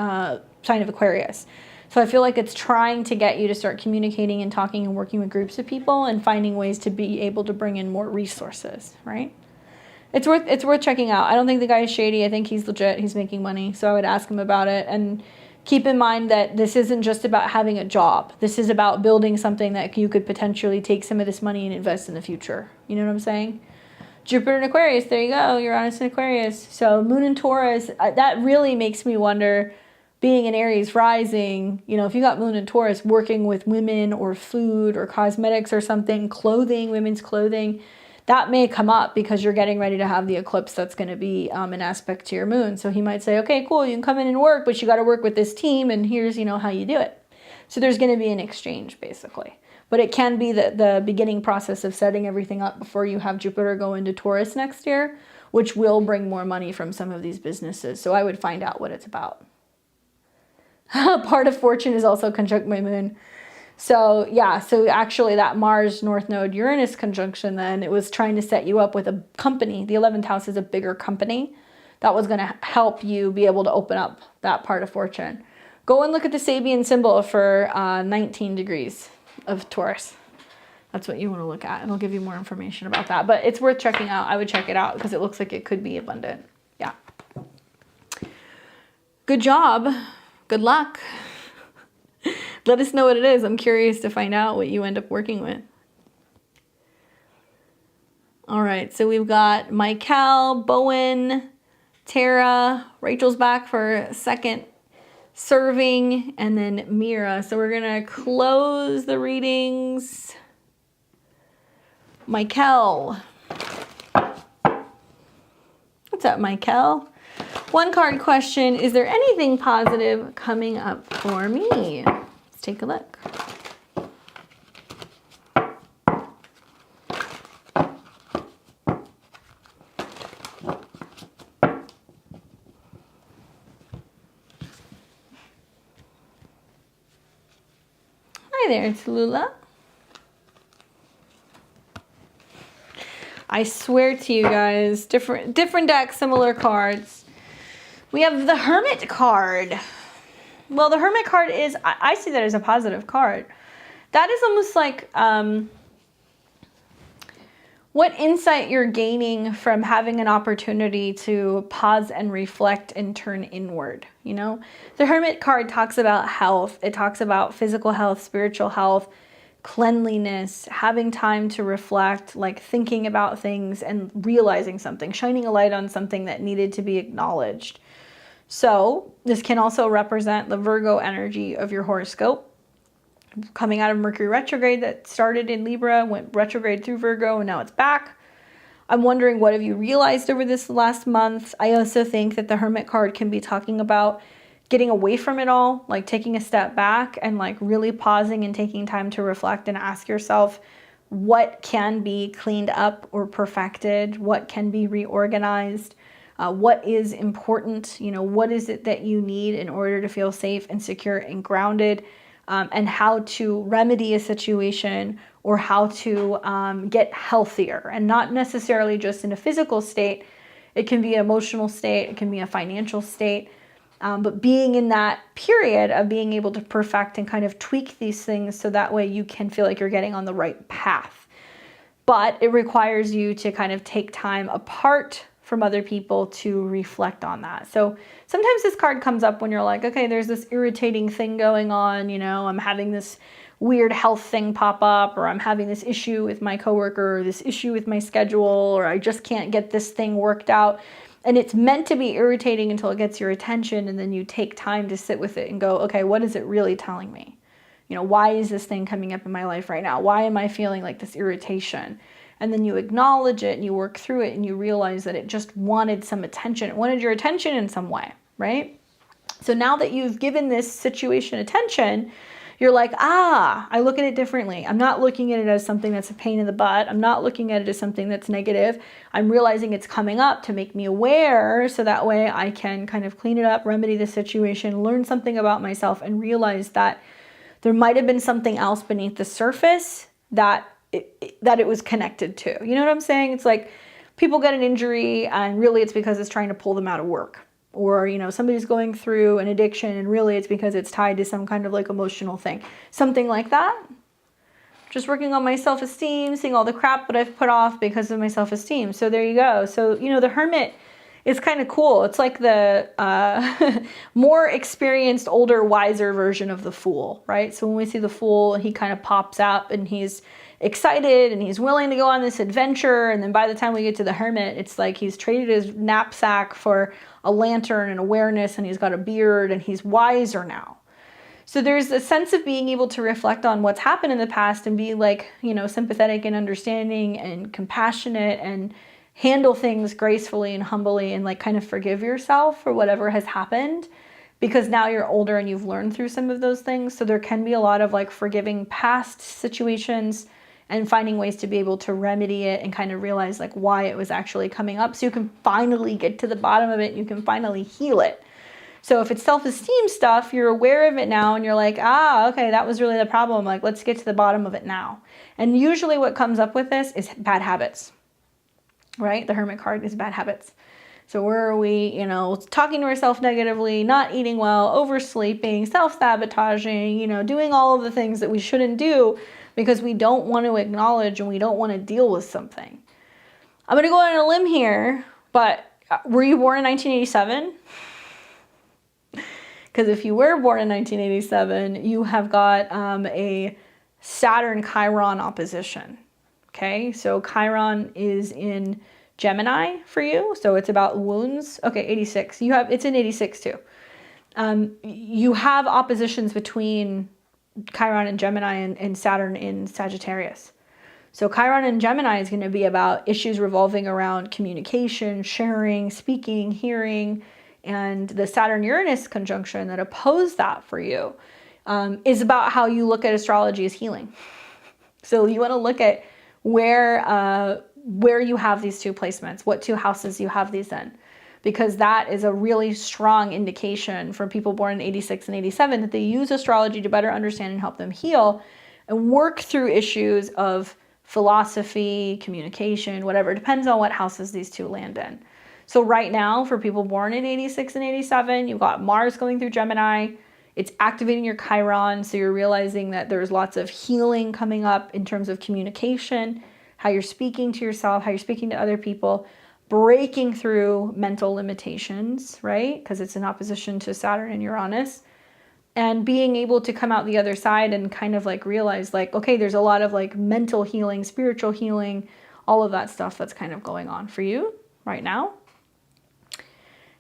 sign of Aquarius. So I feel like it's trying to get you to start communicating and talking and working with groups of people and finding ways to be able to bring in more resources, right? It's worth checking out. I don't think the guy is shady. I think he's legit. He's making money. So I would ask him about it. And keep in mind that this isn't just about having a job. This is about building something that you could potentially take some of this money and invest in the future. You know what I'm saying? Jupiter in Aquarius. There you go. Uranus in Aquarius. So Moon in Taurus. That really makes me wonder, being in Aries rising, if you got Moon in Taurus, working with women or food or cosmetics or something, clothing, women's clothing, that may come up because you're getting ready to have the eclipse that's going to be an aspect to your moon. So he might say, okay, cool, you can come in and work, but you got to work with this team, and here's, how you do it. So there's going to be an exchange, basically. But it can be the beginning process of setting everything up before you have Jupiter go into Taurus next year, which will bring more money from some of these businesses. So I would find out what it's about. Part of fortune is also conjunct my moon. So yeah, so actually that Mars North Node Uranus conjunction, then it was trying to set you up with a company. The 11th house is a bigger company that was going to help you be able to open up that part of fortune. Go and look at the Sabian symbol for 19 degrees of Taurus. That's what you want to look at. It'll give you more information about that. But it's worth checking out. I would check it out because it looks like it could be abundant. Yeah. Good job. Good luck. Let us know what it is. I'm curious to find out what you end up working with. All right, so we've got Michael, Bowen, Tara, Rachel's back for a second serving, and then Mira. So we're going to close the readings. Michael. What's up, Michael? One card question. Is there anything positive coming up for me? Let's take a look. Hi there, it's Lula. I swear to you guys, different deck, similar cards. We have the Hermit card. Well, the Hermit card is, I see that as a positive card. That is almost like what insight you're gaining from having an opportunity to pause and reflect and turn inward, you know? The Hermit card talks about health. It talks about physical health, spiritual health, cleanliness, having time to reflect, like thinking about things and realizing something, shining a light on something that needed to be acknowledged. So this can also represent the Virgo energy of your horoscope. Coming out of Mercury retrograde that started in Libra, went retrograde through Virgo, and now it's back. I'm wondering, what have you realized over this last month? I also think that the Hermit card can be talking about getting away from it all, like taking a step back and like really pausing and taking time to reflect and ask yourself what can be cleaned up or perfected, what can be reorganized, what is important, you know, what is it that you need in order to feel safe and secure and grounded, and how to remedy a situation or how to get healthier, and not necessarily just in a physical state. It can be an emotional state, it can be a financial state, but being in that period of being able to perfect and kind of tweak these things so that way you can feel like you're getting on the right path. But it requires you to kind of take time apart from other people to reflect on that. So sometimes this card comes up when you're like, okay, there's this irritating thing going on, you know, I'm having this weird health thing pop up, or I'm having this issue with my coworker, or this issue with my schedule, or I just can't get this thing worked out. And it's meant to be irritating until it gets your attention, and then you take time to sit with it and go, okay, what is it really telling me? You know, why is this thing coming up in my life right now? Why am I feeling like this irritation? And then you acknowledge it and you work through it and you realize that it just wanted some attention. It wanted your attention in some way, right? So now that you've given this situation attention, you're like, I look at it differently. I'm not looking at it as something that's a pain in the butt. I'm not looking at it as something that's negative. I'm realizing it's coming up to make me aware, so that way I can kind of clean it up, remedy the situation, learn something about myself, and realize that there might have been something else beneath the surface that it was connected to. You know what I'm saying? It's like people get an injury and really it's because it's trying to pull them out of work. Or, you know, somebody's going through an addiction and really it's because it's tied to some kind of like emotional thing. Something like that. Just working on my self-esteem, seeing all the crap that I've put off because of my self-esteem. So there you go. So, you know, the Hermit is kind of cool. It's like the more experienced, older, wiser version of the Fool, right? So when we see the Fool, he kind of pops up and he's excited and he's willing to go on this adventure, and then by the time we get to the Hermit, it's like he's traded his knapsack for a lantern and awareness, and he's got a beard and he's wiser now. So there's a sense of being able to reflect on what's happened in the past and be like, you know, sympathetic and understanding and compassionate and handle things gracefully and humbly and like kind of forgive yourself for whatever has happened, because now you're older and you've learned through some of those things. So there can be a lot of like forgiving past situations and finding ways to be able to remedy it and kind of realize like why it was actually coming up, so you can finally get to the bottom of it and you can finally heal it. So if it's self-esteem stuff, you're aware of it now and you're like, okay, that was really the problem. Like, let's get to the bottom of it now. And usually what comes up with this is bad habits, right? The Hermit card is bad habits. So where are we, you know, talking to ourselves negatively, not eating well, oversleeping, self-sabotaging, you know, doing all of the things that we shouldn't do because we don't want to acknowledge and we don't want to deal with something. I'm going to go on a limb here, but were you born in 1987? Because if you were born in 1987, you have got a Saturn-Chiron opposition. Okay, so Chiron is in Gemini for you, so it's about wounds. Okay, 86. It's in 86 too. You have oppositions between Chiron and Gemini and Saturn in Sagittarius. So Chiron in Gemini is going to be about issues revolving around communication, sharing, speaking, hearing, and the Saturn-Uranus conjunction that oppose that for you is about how you look at astrology as healing. So you want to look at where you have these two placements, what two houses you have these in, because that is a really strong indication for people born in 86 and 87 that they use astrology to better understand and help them heal and work through issues of philosophy, communication, whatever. It depends on what houses these two land in. So right now, for people born in 86 and 87, you've got Mars going through Gemini. It's activating your Chiron, so you're realizing that there's lots of healing coming up in terms of communication, how you're speaking to yourself, how you're speaking to other people, breaking through mental limitations, right? Because it's in opposition to Saturn and Uranus. And being able to come out the other side and kind of like realize like, okay, there's a lot of like mental healing, spiritual healing, all of that stuff that's kind of going on for you right now.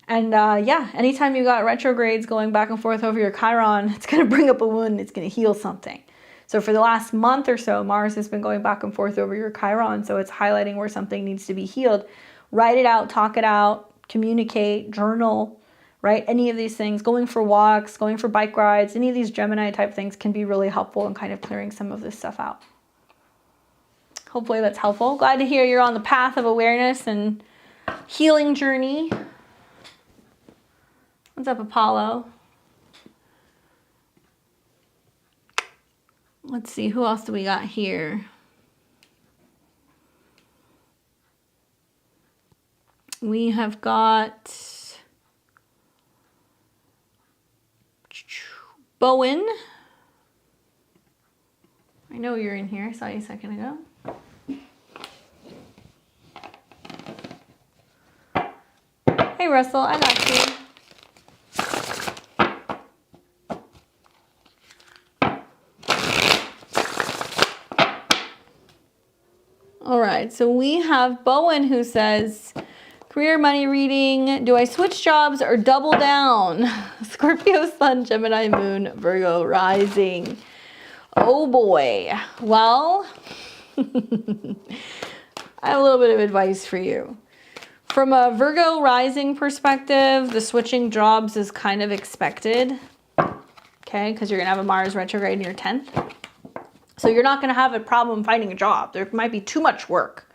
And yeah, anytime you got retrogrades going back and forth over your Chiron, it's going to bring up a wound, it's going to heal something. So for the last month or so, Mars has been going back and forth over your Chiron, so it's highlighting where something needs to be healed. Write it out, talk it out, communicate, journal, right? Any of these things, going for walks, going for bike rides, any of these Gemini type things can be really helpful in kind of clearing some of this stuff out. Hopefully that's helpful. Glad to hear you're on the path of awareness and healing journey. What's up, Apollo? Let's see, who else do we got here? We have got Bowen. I know you're in here. I saw you a second ago. Hey, Russell, I got you. All right, so we have Bowen who says, career, money, reading. Do I switch jobs or double down? Scorpio, Sun, Gemini, Moon, Virgo, Rising. Oh boy. Well, I have a little bit of advice for you. From a Virgo rising perspective, the switching jobs is kind of expected. Okay, because you're going to have a Mars retrograde in your 10th. So you're not going to have a problem finding a job. There might be too much work.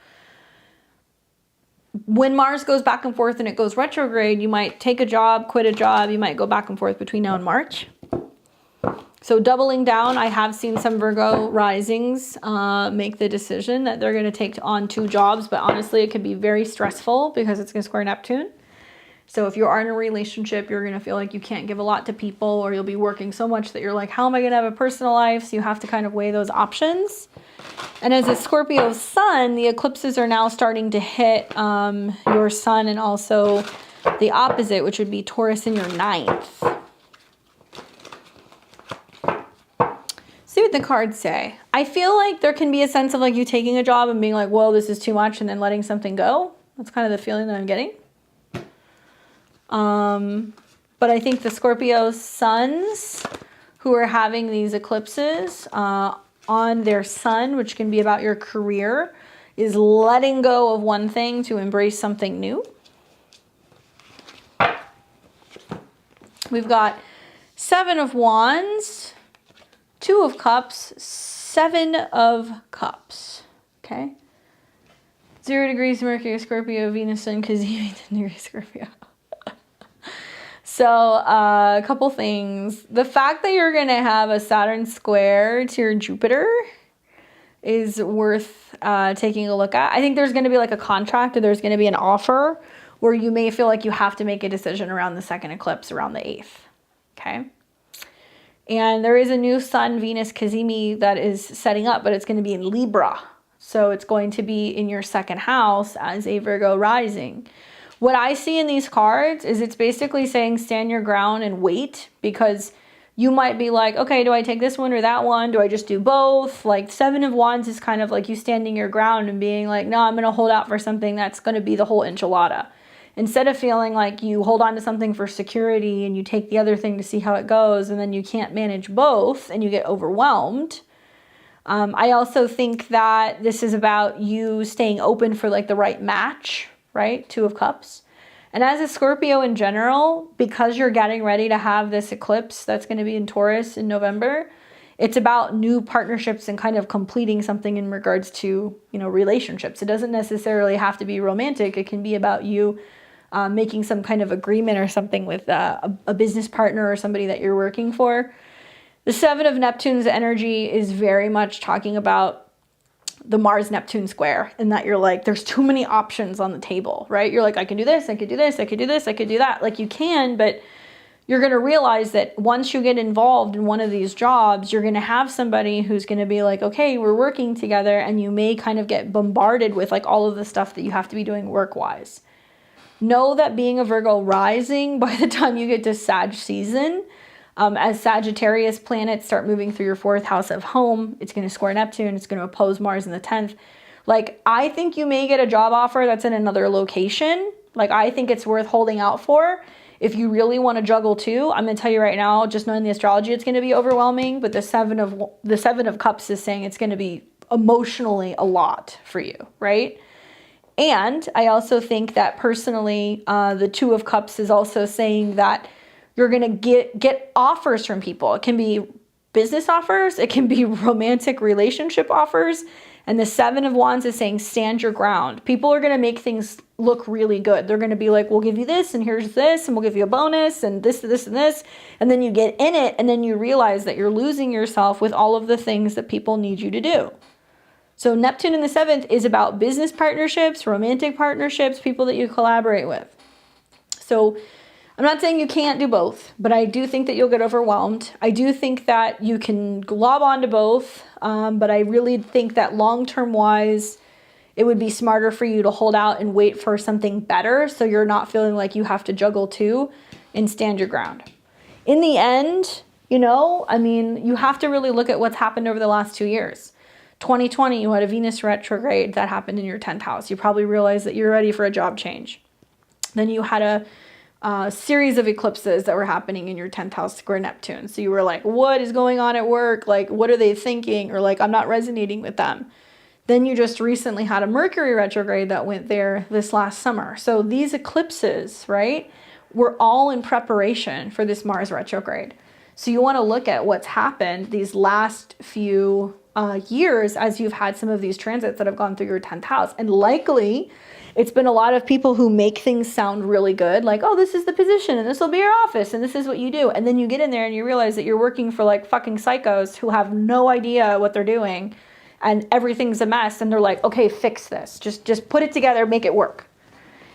When Mars goes back and forth and it goes retrograde, you might take a job, quit a job. You might go back and forth between now and March. So doubling down, I have seen some Virgo risings make the decision that they're going to take on 2 jobs. But honestly, it could be very stressful because it's going to square Neptune. So if you are in a relationship, you're going to feel like you can't give a lot to people, or you'll be working so much that you're like, how am I going to have a personal life? So you have to kind of weigh those options. And as a Scorpio sun, the eclipses are now starting to hit your sun and also the opposite, which would be Taurus in your 9th. See what the cards say. I feel like there can be a sense of like you taking a job and being like, whoa, this is too much, and then letting something go. That's kind of the feeling that I'm getting. But I think the Scorpio suns who are having these eclipses on their sun, which can be about your career, is letting go of one thing to embrace something new. We've got 7 of Wands, 2 of Cups, 7 of Cups. Okay. 0 degrees Mercury, Scorpio, Venus, Sun, Cazimi, 10 degrees Scorpio. So a couple things. The fact that you're going to have a Saturn square to your Jupiter is worth taking a look at. I think there's going to be like a contract, or there's going to be an offer where you may feel like you have to make a decision around the second eclipse around the 8th. Okay. And there is a new Sun, Venus, Cazimi that is setting up, but it's going to be in Libra. So it's going to be in your second house as a Virgo rising. What I see in these cards is it's basically saying stand your ground and wait, because you might be like, okay, do I take this one or that one? Do I just do both? Like 7 of Wands is kind of like you standing your ground and being like, no, I'm going to hold out for something that's going to be the whole enchilada. instead of feeling like you hold on to something for security and you take the other thing to see how it goes and then you can't manage both and you get overwhelmed. I also think that this is about you staying open for like the right match, right? Two of Cups. And as a Scorpio in general, because you're getting ready to have this eclipse that's going to be in Taurus in November, it's about new partnerships and kind of completing something in regards to, relationships. It doesn't necessarily have to be romantic. It can be about you making some kind of agreement or something with a business partner or somebody that you're working for. The Seven of Neptune's energy is very much talking about the Mars-Neptune square, and that you're like, there's too many options on the table, right? You're like, I can do this, I could do this, I could do this, I could do that. Like you can, but you're going to realize that once you get involved in one of these jobs, you're going to have somebody who's going to be like, okay, we're working together, and you may kind of get bombarded with like all of the stuff that you have to be doing work-wise. Know that being a Virgo rising, by the time you get to Sag season, as Sagittarius planets start moving through your 4th house of home, it's going to square Neptune, it's going to oppose Mars in the 10th. Like, I think you may get a job offer that's in another location. Like, I think it's worth holding out for. If you really want to juggle too, I'm going to tell you right now, just knowing the astrology, it's going to be overwhelming. But the Seven of Cups is saying it's going to be emotionally a lot for you, right? And I also think that personally, the Two of Cups is also saying that you're going to get offers from people. It can be business offers. It can be romantic relationship offers. And the Seven of Wands is saying stand your ground. People are going to make things look really good. They're going to be like, we'll give you this, and here's this, and we'll give you a bonus, and this, and this. And then you get in it, and then you realize that you're losing yourself with all of the things that people need you to do. So Neptune in the 7th is about business partnerships, romantic partnerships, people that you collaborate with. So I'm not saying you can't do both, but I do think that you'll get overwhelmed. I do think that you can glob onto both, but I really think that long-term wise, it would be smarter for you to hold out and wait for something better so you're not feeling like you have to juggle two and stand your ground. In the end, you have to really look at what's happened over the last 2 years. 2020, you had a Venus retrograde that happened in your 10th house. You probably realized that you're ready for a job change. Then you had a series of eclipses that were happening in your 10th house square Neptune. So you were like, what is going on at work? Like, what are they thinking? Or like, I'm not resonating with them. Then you just recently had a Mercury retrograde that went there this last summer. So these eclipses, right, were all in preparation for this Mars retrograde. So you want to look at what's happened these last few years as you've had some of these transits that have gone through your 10th house. And likely it's been a lot of people who make things sound really good. Like, oh, this is the position and this will be your office and this is what you do. And then you get in there and you realize that you're working for like fucking psychos who have no idea what they're doing and everything's a mess. And they're like, okay, fix this. Just put it together, make it work.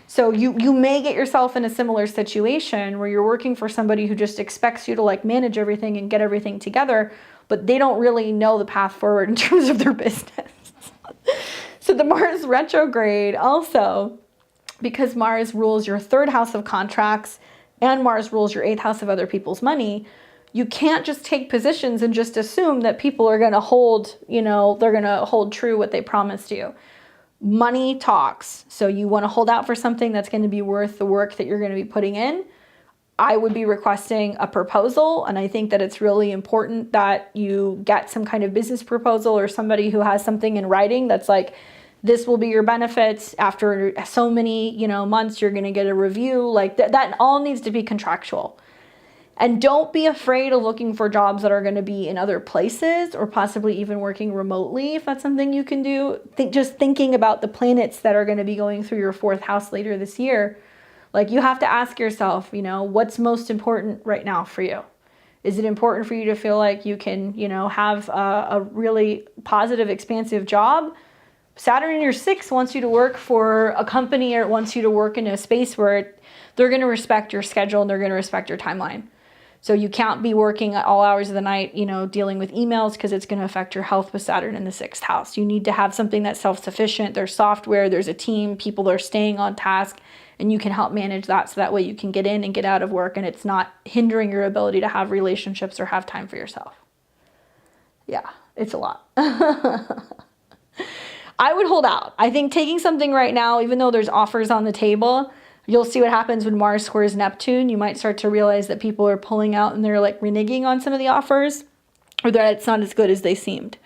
So you may get yourself in a similar situation where you're working for somebody who just expects you to like manage everything and get everything together, but they don't really know the path forward in terms of their business. So the Mars retrograde also, because Mars rules your 3rd house of contracts and Mars rules your 8th house of other people's money, you can't just take positions and just assume that people are going to hold, they're going to hold true what they promised you. Money talks. So you want to hold out for something that's going to be worth the work that you're going to be putting in. I would be requesting a proposal, and I think that it's really important that you get some kind of business proposal or somebody who has something in writing that's like, this will be your benefits. After so many, months, you're going to get a review. Like that all needs to be contractual. And don't be afraid of looking for jobs that are going to be in other places or possibly even working remotely if that's something you can do. Just thinking about the planets that are going to be going through your 4th house later this year. Like you have to ask yourself, what's most important right now for you? Is it important for you to feel like you can, have a really positive, expansive job? Saturn in your 6th wants you to work for a company or it wants you to work in a space where they're going to respect your schedule and they're going to respect your timeline. So you can't be working at all hours of the night, dealing with emails because it's going to affect your health with Saturn in the 6th house. You need to have something that's self-sufficient. There's software, there's a team, people that are staying on task, and you can help manage that so that way you can get in and get out of work and it's not hindering your ability to have relationships or have time for yourself. Yeah, it's a lot. I would hold out. I think taking something right now, even though there's offers on the table, You'll see what happens when Mars squares Neptune. You might start to realize that people are pulling out and they're like reneging on some of the offers, or that it's not as good as they seemed.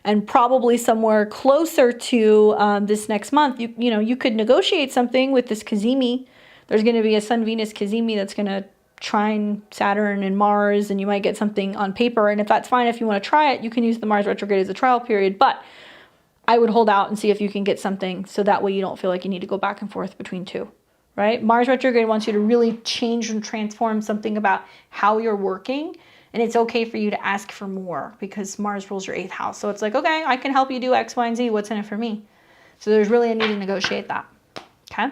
And probably somewhere closer to this next month, you could negotiate something with this Cazimi. There's going to be a Sun-Venus Cazimi that's going to trine Saturn and Mars, and you might get something on paper. And if that's fine, if you want to try it, you can use the Mars retrograde as a trial period. But I would hold out and see if you can get something, so that way you don't feel like you need to go back and forth between two, right? Mars retrograde wants you to really change and transform something about how you're working. And it's okay for you to ask for more, because Mars rules your 8th house. So it's like, okay, I can help you do X, Y, and Z. What's in it for me? So there's really a need to negotiate that. Okay?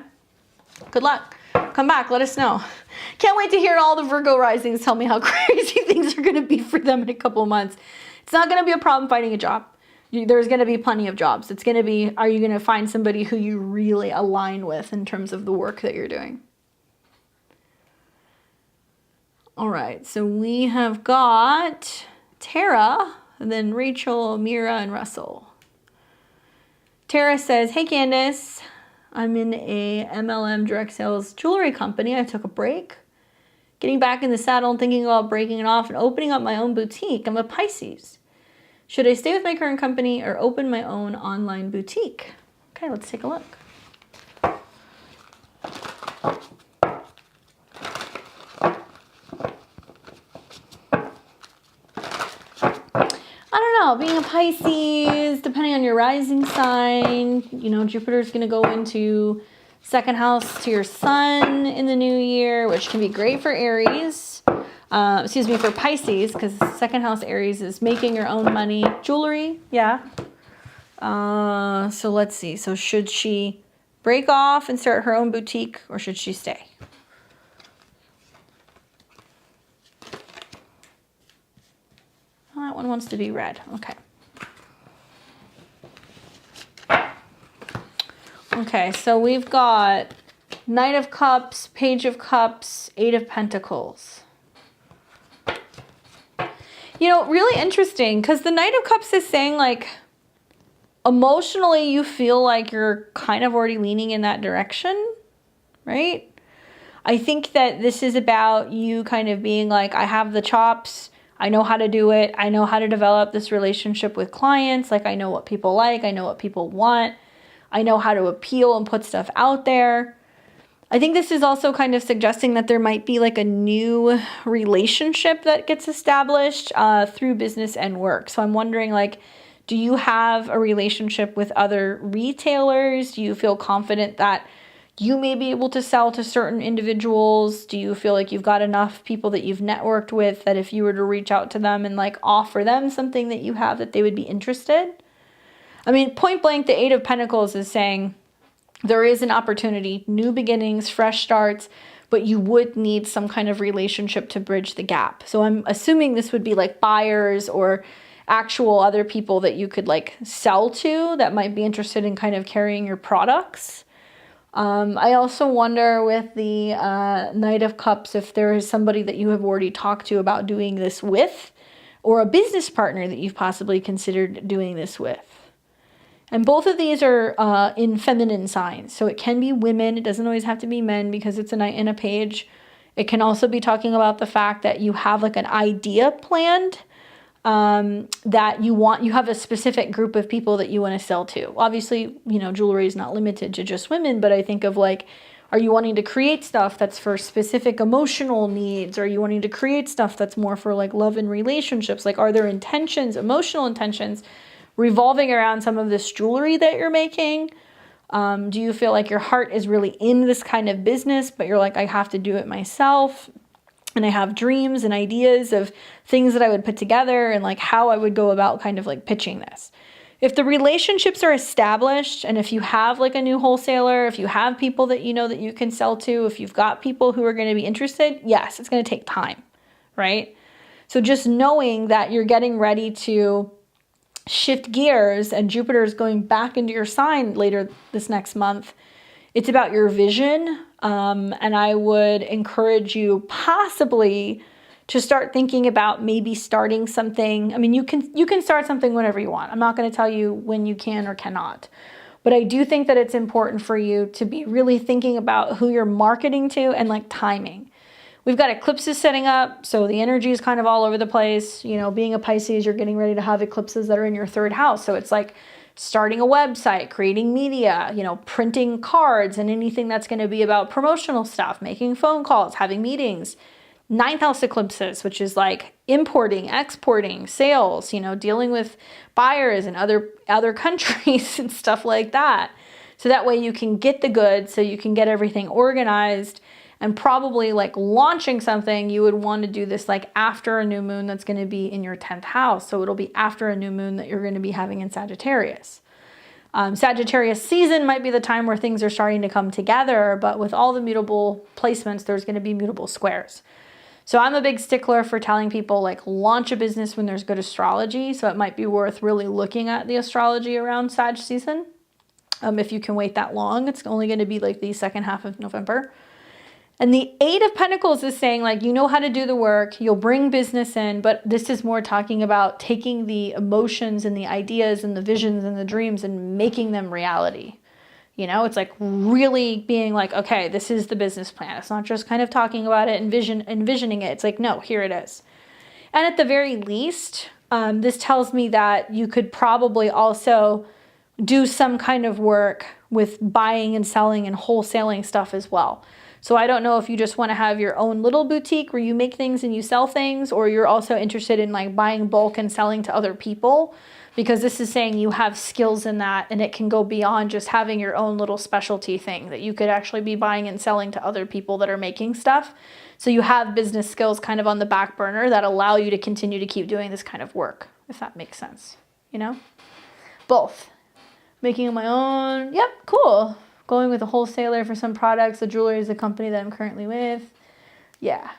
Good luck. Come back. Let us know. Can't wait to hear all the Virgo risings tell me how crazy things are going to be for them in a couple of months. It's not going to be a problem finding a job. There's going to be plenty of jobs. It's going to be, are you going to find somebody who you really align with in terms of the work that you're doing? All right, so we have got Tara, and then Rachel, Mira, and Russell. Tara says, hey Candace, I'm in a MLM direct sales jewelry company. I took a break. Getting back in the saddle and thinking about breaking it off and opening up my own boutique. I'm a Pisces. Should I stay with my current company or open my own online boutique? Okay, let's take a look. Being a Pisces, depending on your rising sign, Jupiter's going to go into 2nd house to your sun in the new year, which can be great for Aries. For Pisces, because 2nd house Aries is making your own money. Jewelry, yeah. So let's see. So should she break off and start her own boutique, or should she stay? That one wants to be red. Okay. Okay, so we've got Knight of Cups, Page of Cups, 8 of Pentacles. Really interesting, because the Knight of Cups is saying, like, emotionally you feel like you're kind of already leaning in that direction, right? I think that this is about you kind of being like, I have the chops. I know how to do it. I know how to develop this relationship with clients. Like, I know what people like. I know what people want. I know how to appeal and put stuff out there. I think this is also kind of suggesting that there might be like a new relationship that gets established through business and work. So I'm wondering, like, do you have a relationship with other retailers? Do you feel confident that you may be able to sell to certain individuals? Do you feel like you've got enough people that you've networked with that if you were to reach out to them and like offer them something that you have, that they would be interested? I mean, point blank, the 8 of Pentacles is saying there is an opportunity, new beginnings, fresh starts, but you would need some kind of relationship to bridge the gap. So I'm assuming this would be like buyers or actual other people that you could like sell to that might be interested in kind of carrying your products. I also wonder with the Knight of Cups if there is somebody that you have already talked to about doing this with, or a business partner that you've possibly considered doing this with. And both of these are in feminine signs. So it can be women. It doesn't always have to be men because it's a Knight and a Page. It can also be talking about the fact that you have like an idea planned, that you have a specific group of people that you want to sell to. Obviously, jewelry is not limited to just women, but I think of like, are you wanting to create stuff that's for specific emotional needs? Are you wanting to create stuff that's more for like love and relationships? Like, are there intentions, emotional intentions, revolving around some of this jewelry that you're making? Do you feel like your heart is really in this kind of business, but you're like, I have to do it myself? And I have dreams and ideas of things that I would put together and like how I would go about kind of like pitching this. If the relationships are established, and if you have like a new wholesaler, if you have people that you know that you can sell to, if you've got people who are going to be interested, yes, it's going to take time, right? So just knowing that you're getting ready to shift gears and Jupiter is going back into your sign later this next month, it's about your vision. And I would encourage you possibly to start thinking about maybe starting something. I mean, you can start something whenever you want. I'm not going to tell you when you can or cannot. But I do think that it's important for you to be really thinking about who you're marketing to and like timing. We've got eclipses setting up, so the energy is kind of all over the place. You know, being a Pisces, you're getting ready to have eclipses that are in your third house. So it's like starting a website, creating media, you know, printing cards and anything that's going to be about promotional stuff, making phone calls, having meetings. Ninth house eclipses, which is like importing, exporting, sales, you know, dealing with buyers in other countries and stuff like that. So that way you can get the goods, so you can get everything organized. And probably like launching something, you would want to do this like after a new moon that's going to be in your 10th house. So it'll be after a new moon that you're going to be having in Sagittarius. Sagittarius season might be the time where things are starting to come together, but with all the mutable placements, there's going to be mutable squares. So I'm a big stickler for telling people like launch a business when there's good astrology. So it might be worth really looking at the astrology around Sag season. If you can wait that long, it's only going to be like the second half of November. And the Eight of Pentacles is saying like, you know how to do the work, you'll bring business in, but this is more talking about taking the emotions and the ideas and the visions and the dreams and making them reality. You know, it's like really being like, okay, this is the business plan. It's not just kind of talking about it and envisioning it. It's like, no, here it is. And at the very least, this tells me that you could probably also do some kind of work with buying and selling and wholesaling stuff as well. So I don't know if you just want to have your own little boutique where you make things and you sell things, or you're also interested in like buying bulk and selling to other people, because this is saying you have skills in that and it can go beyond just having your own little specialty thing, that you could actually be buying and selling to other people that are making stuff. So you have business skills kind of on the back burner that allow you to continue to keep doing this kind of work, if that makes sense, you know? Both. Making my own, yep, cool. Going with a wholesaler for some products. The jewelry is a company that I'm currently with. Yeah.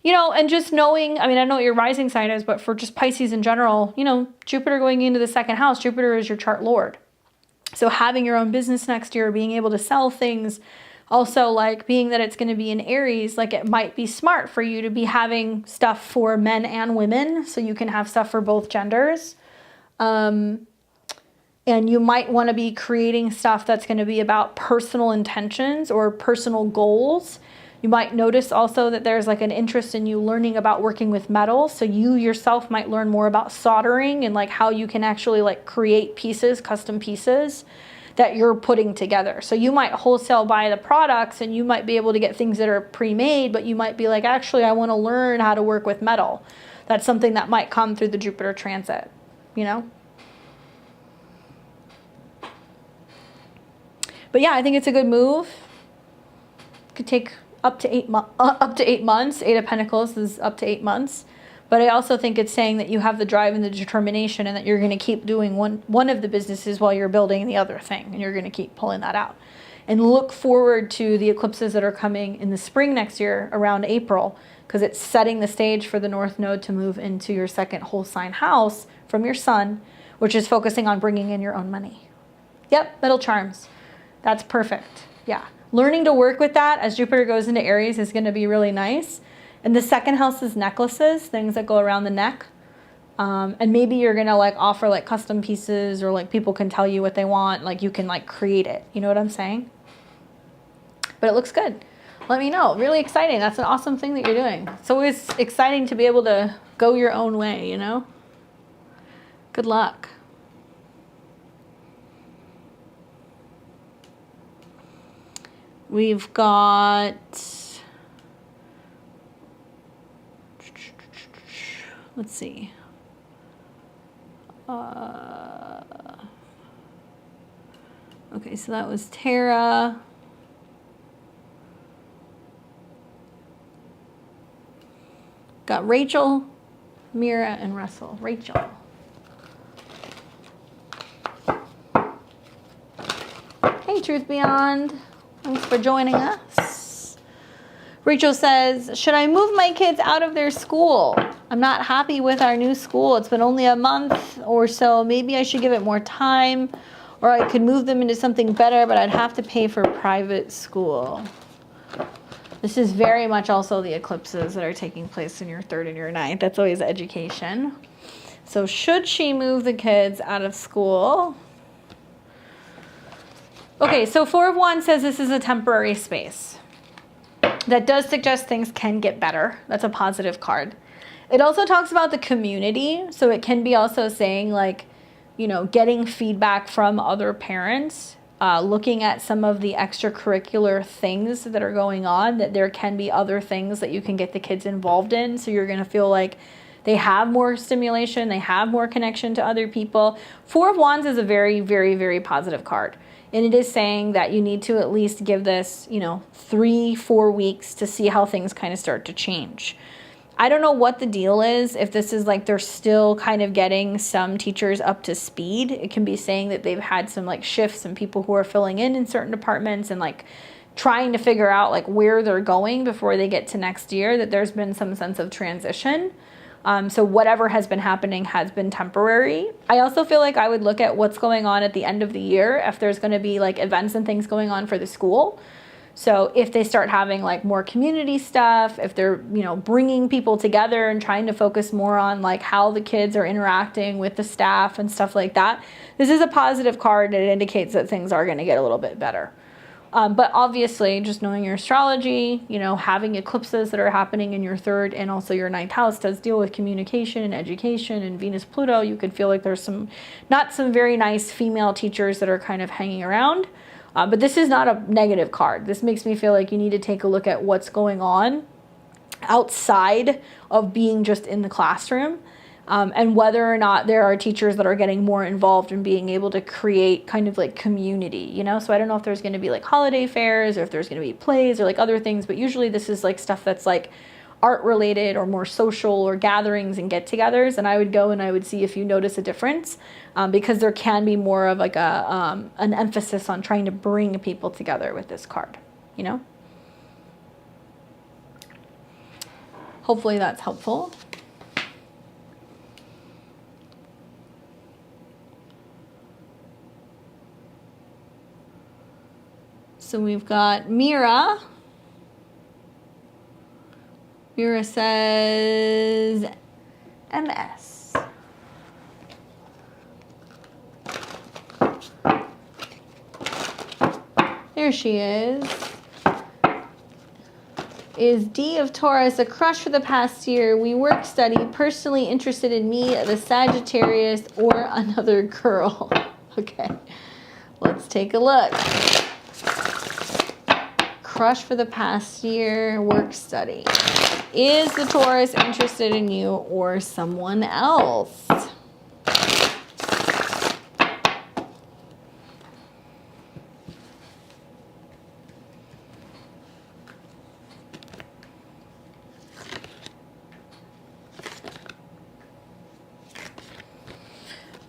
You know, and just knowing, I mean, I know what your rising sign is, but for just Pisces in general, you know, Jupiter going into the second house, Jupiter is your chart lord. So having your own business next year, being able to sell things, also like being that it's going to be in Aries, like it might be smart for you to be having stuff for men and women, so you can have stuff for both genders. And you might want to be creating stuff that's going to be about personal intentions or personal goals. You might notice also that there's like an interest in you learning about working with metals. So you yourself might learn more about soldering and like how you can actually like create pieces, custom pieces that you're putting together. So you might wholesale buy the products and you might be able to get things that are pre-made, but you might be like, actually, I want to learn how to work with metal. That's something that might come through the Jupiter transit, you know? But yeah, I think it's a good move. Could take up to 8 months. Eight of Pentacles is up to 8 months. But I also think it's saying that you have the drive and the determination, and that you're going to keep doing one of the businesses while you're building the other thing, and you're going to keep pulling that out. And look forward to the eclipses that are coming in the spring next year around April, because it's setting the stage for the North Node to move into your second whole sign house from your sun, which is focusing on bringing in your own money. Yep, metal charms. That's perfect. Yeah. Learning to work with that as Jupiter goes into Aries is going to be really nice. And the second house is necklaces, things that go around the neck. And maybe you're going to like offer like custom pieces, or like people can tell you what they want. Like you can like create it. You know what I'm saying? But it looks good. Let me know. Really exciting. That's an awesome thing that you're doing. It's always exciting to be able to go your own way, you know? Good luck. We've got, let's see. Okay, so that was Tara. Got Rachel, Mira, and Russell. Rachel. Hey, Truth Beyond. Thanks for joining us. Rachel says, should I move my kids out of their school? I'm not happy with our new school. It's been only a month or so. Maybe I should give it more time, or I could move them into something better, but I'd have to pay for private school. This is very much also the eclipses that are taking place in your third and your ninth. That's always education. So should she move the kids out of school? Okay, so Four of Wands says this is a temporary space. That does suggest things can get better. That's a positive card. It also talks about the community. So it can be also saying like, you know, getting feedback from other parents, looking at some of the extracurricular things that are going on, that there can be other things that you can get the kids involved in. So you're going to feel like they have more stimulation, they have more connection to other people. Four of Wands is a very, very, very positive card. And it is saying that you need to at least give this, you know, 3-4 weeks to see how things kind of start to change. I don't know what the deal is. If this is like they're still kind of getting some teachers up to speed, it can be saying that they've had some like shifts and people who are filling in certain departments and like trying to figure out like where they're going before they get to next year, that there's been some sense of transition. So whatever has been happening has been temporary. I also feel like I would look at what's going on at the end of the year, if there's going to be like events and things going on for the school. So if they start having like more community stuff, if they're, you know, bringing people together and trying to focus more on like how the kids are interacting with the staff and stuff like that, this is a positive card and it indicates that things are going to get a little bit better. But obviously, just knowing your astrology, you know, having eclipses that are happening in your 3rd and also your 9th house does deal with communication and education and Venus, Pluto. You could feel like there's not some very nice female teachers that are kind of hanging around. But this is not a negative card. This makes me feel like you need to take a look at what's going on outside of being just in the classroom. And whether or not there are teachers that are getting more involved in being able to create kind of like community, you know? So I don't know if there's going to be like holiday fairs or if there's going to be plays or like other things, but usually this is like stuff that's like art related or more social or gatherings and get-togethers. And I would go and I would see if you notice a difference, because there can be more of like an emphasis on trying to bring people together with this card, you know? Hopefully that's helpful. So we've got Mira. Mira says MS. There she is. Is D of Taurus a crush for the past year? We work study, personally interested in me, the Sagittarius, or another girl. Okay, let's take a look. Crush for the past year, work study. Is the Taurus interested in you or someone else?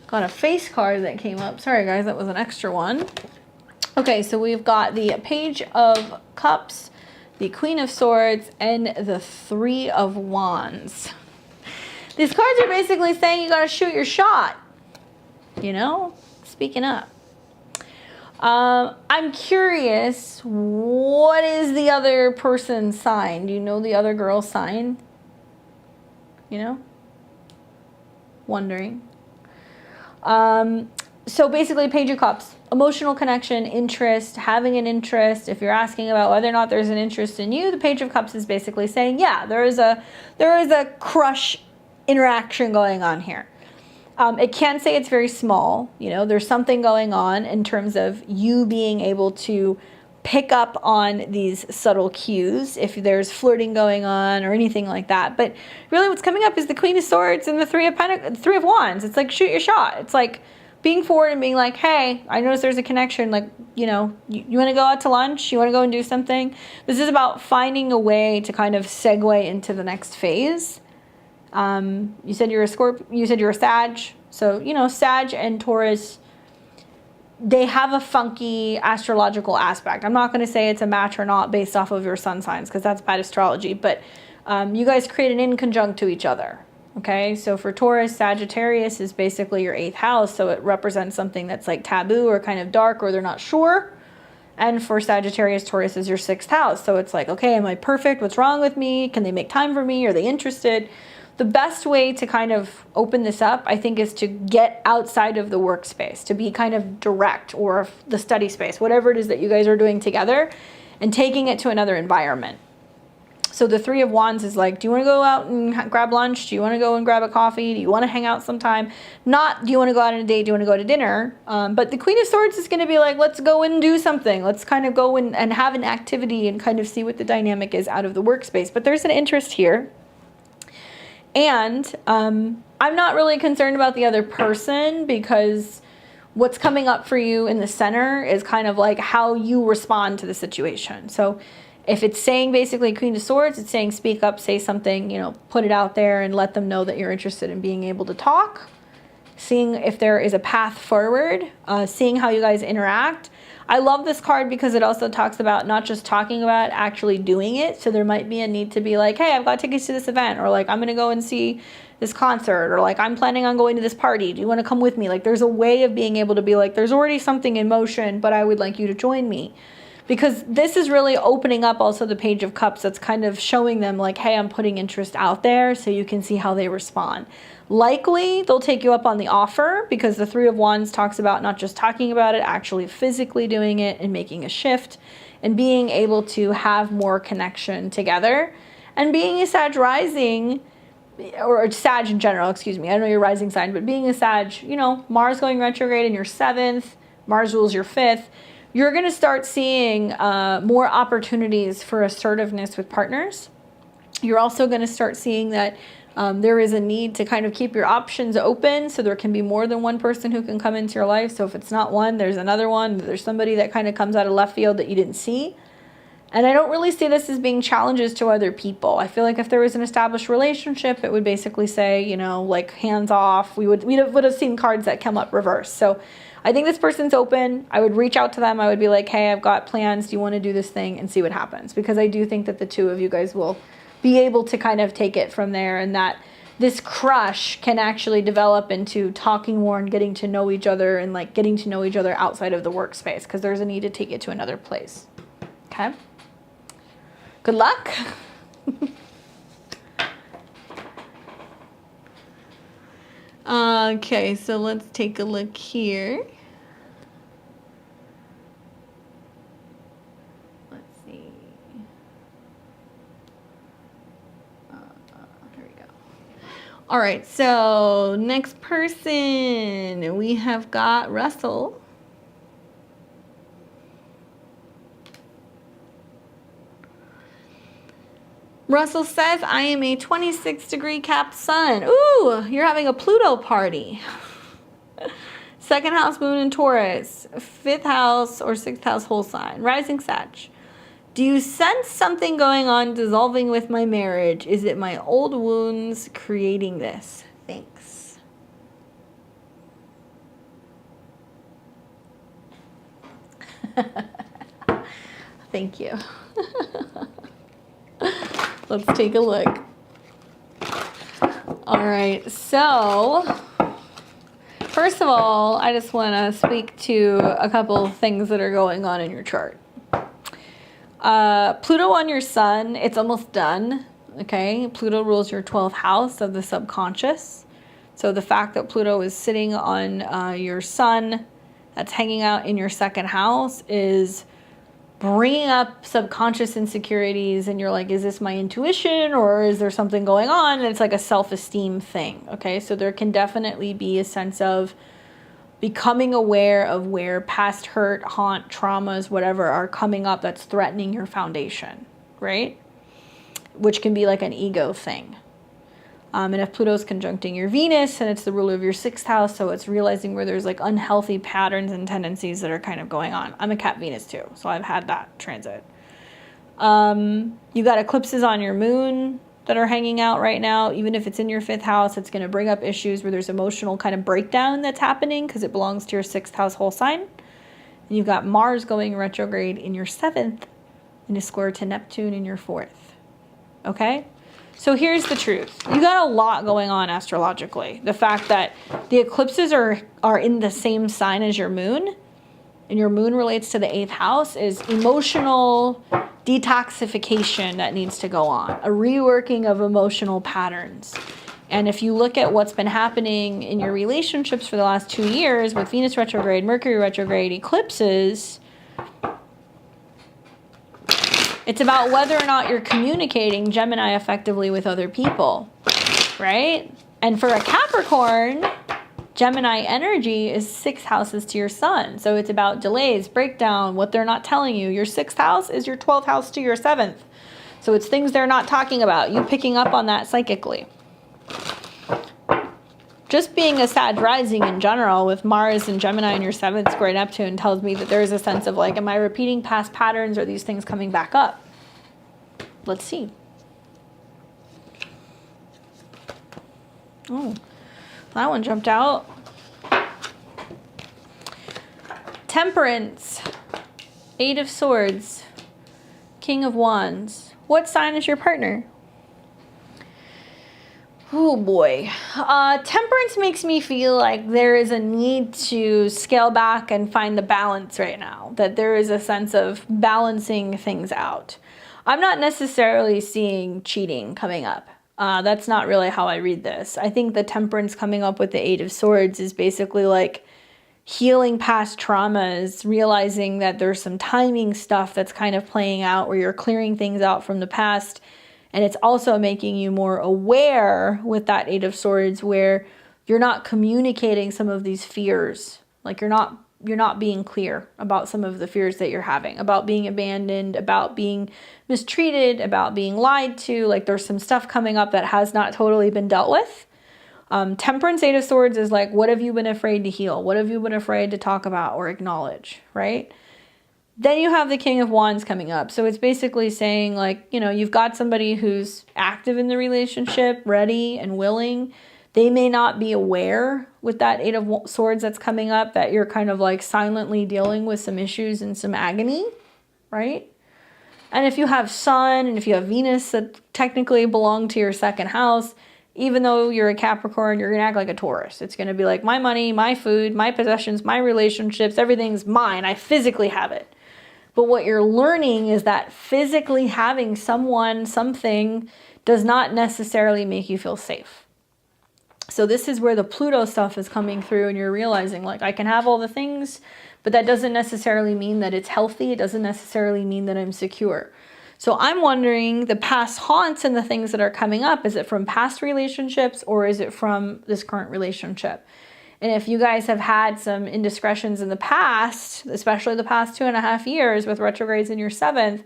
Got a face card that came up. Sorry guys, that was an extra one. Okay, so we've got the Page of Cups, the Queen of Swords, and the 3 of Wands. These cards are basically saying you gotta shoot your shot. You know, speaking up. I'm curious, what is the other person's sign? Do you know the other girl's sign? You know? Wondering. So basically, Page of Cups, emotional connection, interest, having an interest. If you're asking about whether or not there's an interest in you, the Page of Cups is basically saying, yeah, there is a crush interaction going on here. It can say it's very small. You know, there's something going on in terms of you being able to pick up on these subtle cues if there's flirting going on or anything like that. But really what's coming up is the Queen of Swords and the Three of Wands. It's like, shoot your shot. It's like being forward and being like, hey, I noticed there's a connection. Like, you know, you want to go out to lunch? You want to go and do something? This is about finding a way to kind of segue into the next phase. You said you're a Scorpio, you said you're a Sag. So, you know, Sag and Taurus, they have a funky astrological aspect. I'm not going to say it's a match or not based off of your sun signs, because that's bad astrology, but you guys create an inconjunct to each other. Okay, so for Taurus, Sagittarius is basically your 8th house, so it represents something that's like taboo or kind of dark, or they're not sure. And for Sagittarius, Taurus is your 6th house, so it's like, okay, am I perfect? What's wrong with me? Can they make time for me? Are they interested? the best way to kind of open this up, I think, is to get outside of the workspace, to be kind of direct, or the study space, whatever it is that you guys are doing together, and taking it to another environment. So the Three of Wands is like, do you want to go out and grab lunch? Do you want to go and grab a coffee? Do you want to hang out sometime? Not, do you want to go out on a date? Do you want to go to dinner? But the Queen of Swords is going to be like, let's go and do something. Let's kind of go and have an activity and kind of see what the dynamic is out of the workspace. But there's an interest here. And I'm not really concerned about the other person, because what's coming up for you in the center is kind of like how you respond to the situation. So if it's saying basically Queen of Swords, it's saying speak up, say something, you know, put it out there and let them know that you're interested in being able to talk, seeing if there is a path forward, seeing how you guys interact. I love this card because it also talks about not just talking about it, actually doing it. So there might be a need to be like, hey, I've got tickets to this event, or like, I'm going to go and see this concert, or like, I'm planning on going to this party. Do you want to come with me? Like, there's a way of being able to be like, there's already something in motion, but I would like you to join me. Because this is really opening up also the Page of Cups. That's kind of showing them like, hey, I'm putting interest out there so you can see how they respond. Likely, they'll take you up on the offer, because the Three of Wands talks about not just talking about it, actually physically doing it and making a shift and being able to have more connection together. And being a Sag rising, or Sag in general, excuse me, I don't know your rising sign, but being a Sag, you know, Mars going retrograde in your 7th, Mars rules your 5th, you're going to start seeing more opportunities for assertiveness with partners. You're also going to start seeing that there is a need to kind of keep your options open, so there can be more than one person who can come into your life. So if it's not one, there's another one. There's somebody that kind of comes out of left field that you didn't see. And I don't really see this as being challenges to other people. I feel like if there was an established relationship, it would basically say, you know, like hands off. We would have seen cards that come up reverse. So I think this person's open. I would reach out to them. I would be like, hey, I've got plans. Do you want to do this thing? And see what happens. Because I do think that the two of you guys will be able to kind of take it from there, and that this crush can actually develop into talking more and getting to know each other, and like getting to know each other outside of the workspace, because there's a need to take it to another place. Okay? Good luck. Okay, so let's take a look here. Let's see. Here we go. All right, so next person, we have got Russell. Russell says, I am a 26-degree Cap Sun. Ooh, you're having a Pluto party. 2nd house moon in Taurus. 5th house or 6th house whole sign. Rising Sag. Do you sense something going on dissolving with my marriage? Is it my old wounds creating this? Thanks. Thank you. Let's take a look. All right, so first of all, I just want to speak to a couple of things that are going on in your chart. Pluto on your sun, it's almost done, okay? Pluto rules your 12th house of the subconscious. So the fact that Pluto is sitting on your sun, that's hanging out in your 2nd house, is bringing up subconscious insecurities, and you're like, is this my intuition, or is there something going on? And it's like a self-esteem thing, okay? So there can definitely be a sense of becoming aware of where past hurt, haunt, traumas, whatever, are coming up that's threatening your foundation, right? Which can be like an ego thing. And if Pluto's conjuncting your Venus, and it's the ruler of your 6th house, so it's realizing where there's like unhealthy patterns and tendencies that are kind of going on. I'm a Cap Venus too, so I've had that transit. You got eclipses on your moon that are hanging out right now. Even if it's in your 5th house, it's going to bring up issues where there's emotional kind of breakdown that's happening, because it belongs to your 6th house whole sign. And you've got Mars going retrograde in your 7th, and a square to Neptune in your 4th. Okay? So here's the truth. You got a lot going on astrologically. The fact that the eclipses are in the same sign as your moon, and your moon relates to the 8th house, is emotional detoxification that needs to go on. A reworking of emotional patterns. And if you look at what's been happening in your relationships for the last 2 years with Venus retrograde, Mercury retrograde, eclipses, it's about whether or not you're communicating Gemini effectively with other people, right? And for a Capricorn, Gemini energy is 6 houses to your sun. So it's about delays, breakdown, what they're not telling you. Your 6th house is your 12th house to your 7th. So it's things they're not talking about, you picking up on that psychically. Just being a Sag rising in general with Mars and Gemini in your 7th square Neptune tells me that there is a sense of like, am I repeating past patterns or are these things coming back up? Let's see. Oh, that one jumped out. Temperance, 8 of Swords, King of Wands. What sign is your partner? Oh boy. Temperance makes me feel like there is a need to scale back and find the balance right now. That there is a sense of balancing things out. I'm not necessarily seeing cheating coming up. That's not really how I read this. I think the Temperance coming up with the 8 of Swords is basically like healing past traumas, realizing that there's some timing stuff that's kind of playing out where you're clearing things out from the past. And it's also making you more aware with that 8 of Swords where you're not communicating some of these fears. Like you're not being clear about some of the fears that you're having, about being abandoned, about being mistreated, about being lied to. Like there's some stuff coming up that has not totally been dealt with. Temperance, 8 of Swords is like, what have you been afraid to heal? What have you been afraid to talk about or acknowledge, right? Then you have the King of Wands coming up. So it's basically saying like, you know, you've got somebody who's active in the relationship, ready and willing. They may not be aware with that 8 of Swords that's coming up that you're kind of like silently dealing with some issues and some agony, right? And if you have Sun and if you have Venus that technically belong to your 2nd house, even though you're a Capricorn, you're going to act like a Taurus. It's going to be like my money, my food, my possessions, my relationships, everything's mine. I physically have it. But what you're learning is that physically having someone, something, does not necessarily make you feel safe. So this is where the Pluto stuff is coming through and you're realizing like I can have all the things, but that doesn't necessarily mean that it's healthy. It doesn't necessarily mean that I'm secure. So I'm wondering the past haunts and the things that are coming up, is it from past relationships or is it from this current relationship? And if you guys have had some indiscretions in the past, especially the past 2.5 years with retrogrades in your 7th,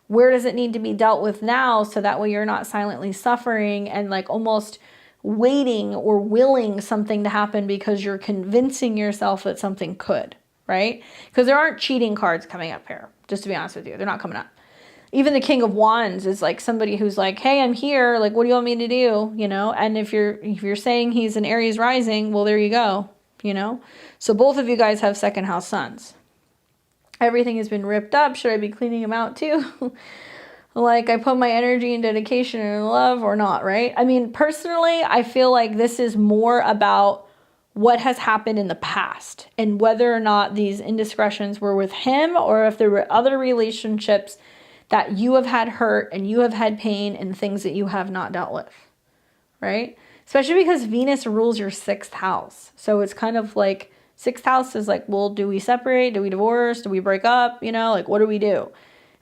where does it need to be dealt with now so that way you're not silently suffering and like almost waiting or willing something to happen because you're convincing yourself that something could, right? Because there aren't cheating cards coming up here, just to be honest with you. They're not coming up. Even the King of Wands is like somebody who's like, hey, I'm here. Like, what do you want me to do? You know, and if you're saying he's an Aries rising, well, there you go, you know? So both of you guys have 2nd house suns. Everything has been ripped up. Should I be cleaning them out too? Like I put my energy and dedication and love or not, right? I mean, personally, I feel like this is more about what has happened in the past and whether or not these indiscretions were with him or if there were other relationships that you have had hurt and you have had pain and things that you have not dealt with, right? Especially because Venus rules your 6th house. So it's kind of like 6th house is like, well, do we separate? Do we divorce? Do we break up? You know, like what do we do?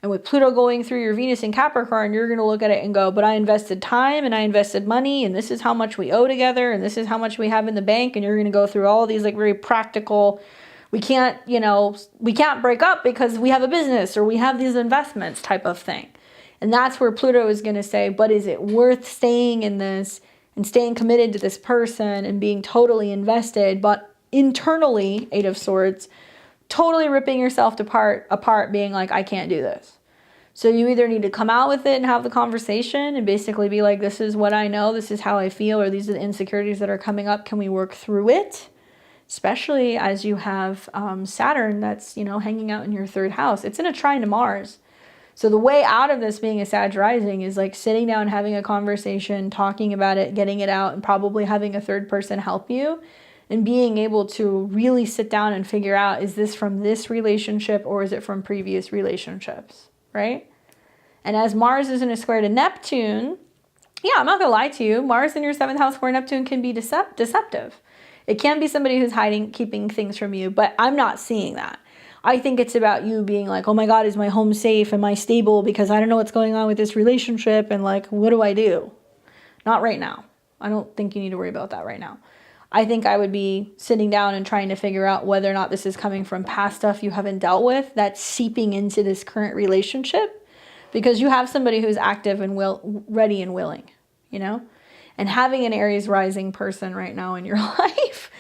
And with Pluto going through your Venus in Capricorn, you're going to look at it and go, but I invested time and I invested money and this is how much we owe together and this is how much we have in the bank. And you're going to go through all of these like very practical, we can't, you know, we can't break up because we have a business or we have these investments type of thing. And that's where Pluto is going to say, but is it worth staying in this and staying committed to this person and being totally invested, but internally, 8 of Swords, totally ripping yourself apart, being like, I can't do this. So you either need to come out with it and have the conversation and basically be like, this is what I know, this is how I feel, or these are the insecurities that are coming up. Can we work through it? Especially as you have Saturn that's, you know, hanging out in your 3rd house. It's in a trine to Mars. So the way out of this being a Sag rising is like sitting down, having a conversation, talking about it, getting it out, and probably having a 3rd person help you and being able to really sit down and figure out, is this from this relationship or is it from previous relationships, right? And as Mars is in a square to Neptune, Yeah, I'm not going to lie to you. Mars in your 7th house square Neptune can be deceptive. It can be somebody who's keeping things from you, but I'm not seeing that. I think it's about you being like, oh my God, is my home safe? Am I stable? Because I don't know what's going on with this relationship. And like, what do I do? Not right now. I don't think you need to worry about that right now. I think I would be sitting down and trying to figure out whether or not this is coming from past stuff you haven't dealt with that's seeping into this current relationship, because you have somebody who's active and ready and willing, you know? And having an Aries rising person right now in your life,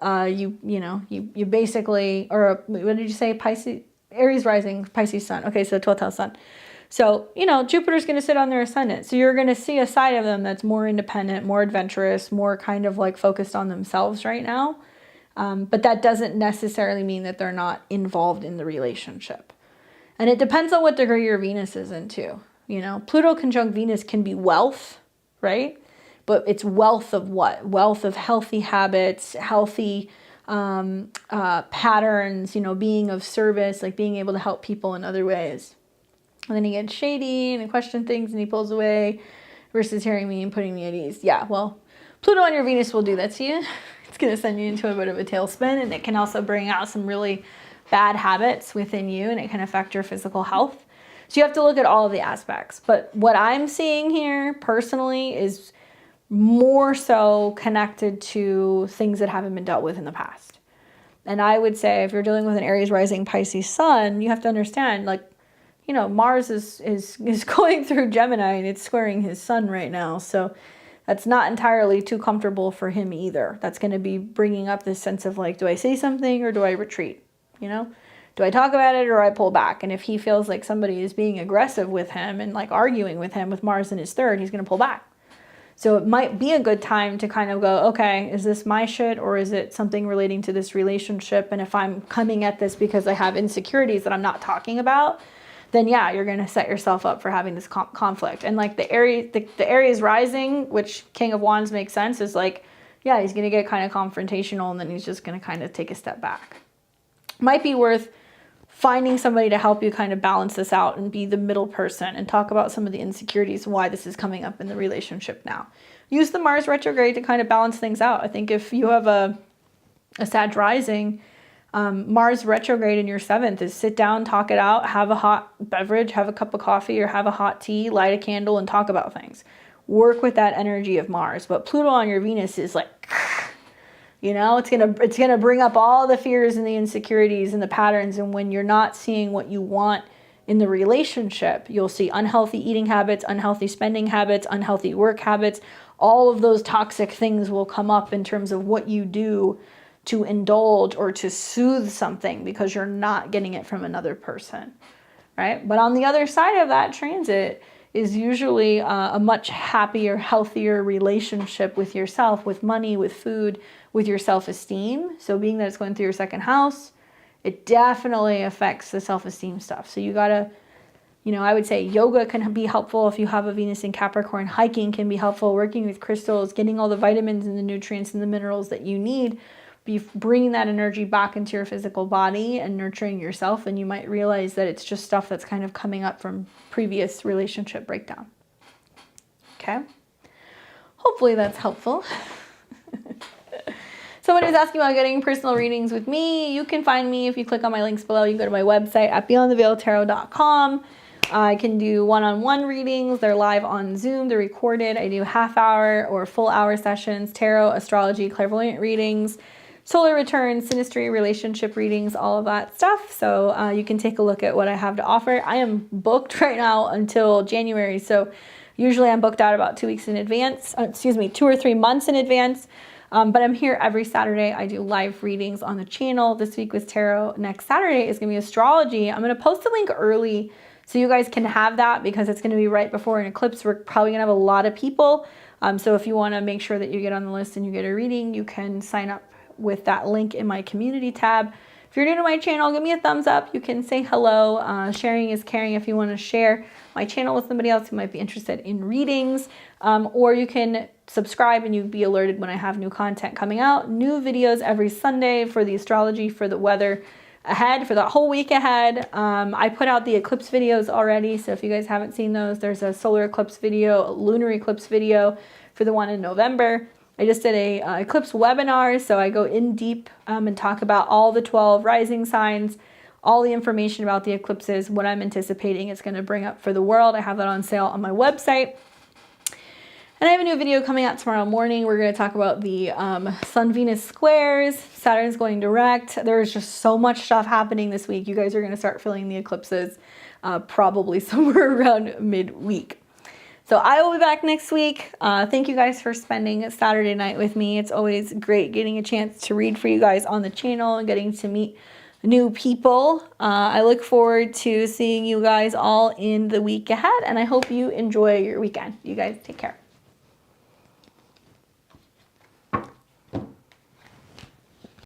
you basically, or what did you say? Pisces, Aries rising, Pisces sun. Okay, so 12th house sun. So, Jupiter's going to sit on their ascendant. So you're going to see a side of them that's more independent, more adventurous, more kind of like focused on themselves right now. But that doesn't necessarily mean that they're not involved in the relationship. And it depends on what degree your Venus is into. Pluto conjunct Venus can be wealth, right? But it's wealth of what? Wealth of healthy habits, healthy patterns, being of service, like being able to help people in other ways. And then he gets shady and question things and he pulls away versus hearing me and putting me at ease. Yeah, well, Pluto on your Venus will do that to you. It's going to send you into a bit of a tailspin, and it can also bring out some really bad habits within you, and it can affect your physical health. So you have to look at all of the aspects. But what I'm seeing here personally is more so connected to things that haven't been dealt with in the past. And I would say if you're dealing with an Aries rising Pisces sun, you have to understand, like, Mars is going through Gemini and it's squaring his sun right now. So that's not entirely too comfortable for him either. That's going to be bringing up this sense of like, do I say something or do I retreat? Do I talk about it or do I pull back? And if he feels like somebody is being aggressive with him and like arguing with him with Mars in his 3rd, he's going to pull back. So it might be a good time to kind of go, okay, is this my shit or is it something relating to this relationship? And if I'm coming at this because I have insecurities that I'm not talking about, then yeah, you're going to set yourself up for having this conflict. And like the Aries rising, which King of Wands makes sense, is like, yeah, he's going to get kind of confrontational and then he's just going to kind of take a step back. Might be worth finding somebody to help you kind of balance this out and be the middle person and talk about some of the insecurities and why this is coming up in the relationship now. Use the Mars retrograde to kind of balance things out. I think if you have a Sag rising, Mars retrograde in your 7th is sit down, talk it out, have a hot beverage, have a cup of coffee or have a hot tea, light a candle and talk about things. Work with that energy of Mars. But Pluto on your Venus is like, it's gonna bring up all the fears and the insecurities and the patterns. And when you're not seeing what you want in the relationship, you'll see unhealthy eating habits, unhealthy spending habits, unhealthy work habits. All of those toxic things will come up in terms of what you do to indulge or to soothe something because you're not getting it from another person, right? But on the other side of that transit is usually a much happier, healthier relationship with yourself, with money, with food, with your self-esteem. So being that it's going through your 2nd house, it definitely affects the self-esteem stuff. So you gotta, I would say yoga can be helpful if you have a Venus in Capricorn. Hiking can be helpful. Working with crystals, getting all the vitamins and the nutrients and the minerals that you need. Be bringing that energy back into your physical body and nurturing yourself, and you might realize that it's just stuff that's kind of coming up from previous relationship breakdown. Okay? Hopefully that's helpful. Someone is asking about getting personal readings with me. You can find me if you click on my links below. You can go to my website at beyondtheveiltarot.com. I can do one-on-one readings. They're live on Zoom. They're recorded. I do half-hour or full-hour sessions, tarot, astrology, clairvoyant readings, solar returns, synastry, relationship readings, all of that stuff. So you can take a look at what I have to offer. I am booked right now until January. So usually I'm booked out about 2 weeks in advance, 2 or 3 months in advance. But I'm here every Saturday. I do live readings on the channel. This week was tarot. Next Saturday is going to be astrology. I'm going to post a link early so you guys can have that because it's going to be right before an eclipse. We're probably going to have a lot of people. So if you want to make sure that you get on the list and you get a reading, you can sign up with that link in my community tab. If you're new to my channel, give me a thumbs up. You can say hello. Sharing is caring if you want to share my channel with somebody else who might be interested in readings. Or you can subscribe and you'll be alerted when I have new content coming out. New videos every Sunday for the astrology, for the weather, ahead, for the whole week ahead. I put out the eclipse videos already, so if you guys haven't seen those, there's a solar eclipse video, a lunar eclipse video for the one in November. I just did a eclipse webinar, so I go in deep and talk about all the 12 rising signs, all the information about the eclipses, what I'm anticipating it's going to bring up for the world. I have that on sale on my website. And I have a new video coming out tomorrow morning. We're going to talk about the Sun-Venus squares. Saturn's going direct. There's just so much stuff happening this week. You guys are going to start feeling the eclipses probably somewhere around midweek. So I will be back next week. Thank you guys for spending Saturday night with me. It's always great getting a chance to read for you guys on the channel and getting to meet new people. I look forward to seeing you guys all in the week ahead, and I hope you enjoy your weekend. You guys take care.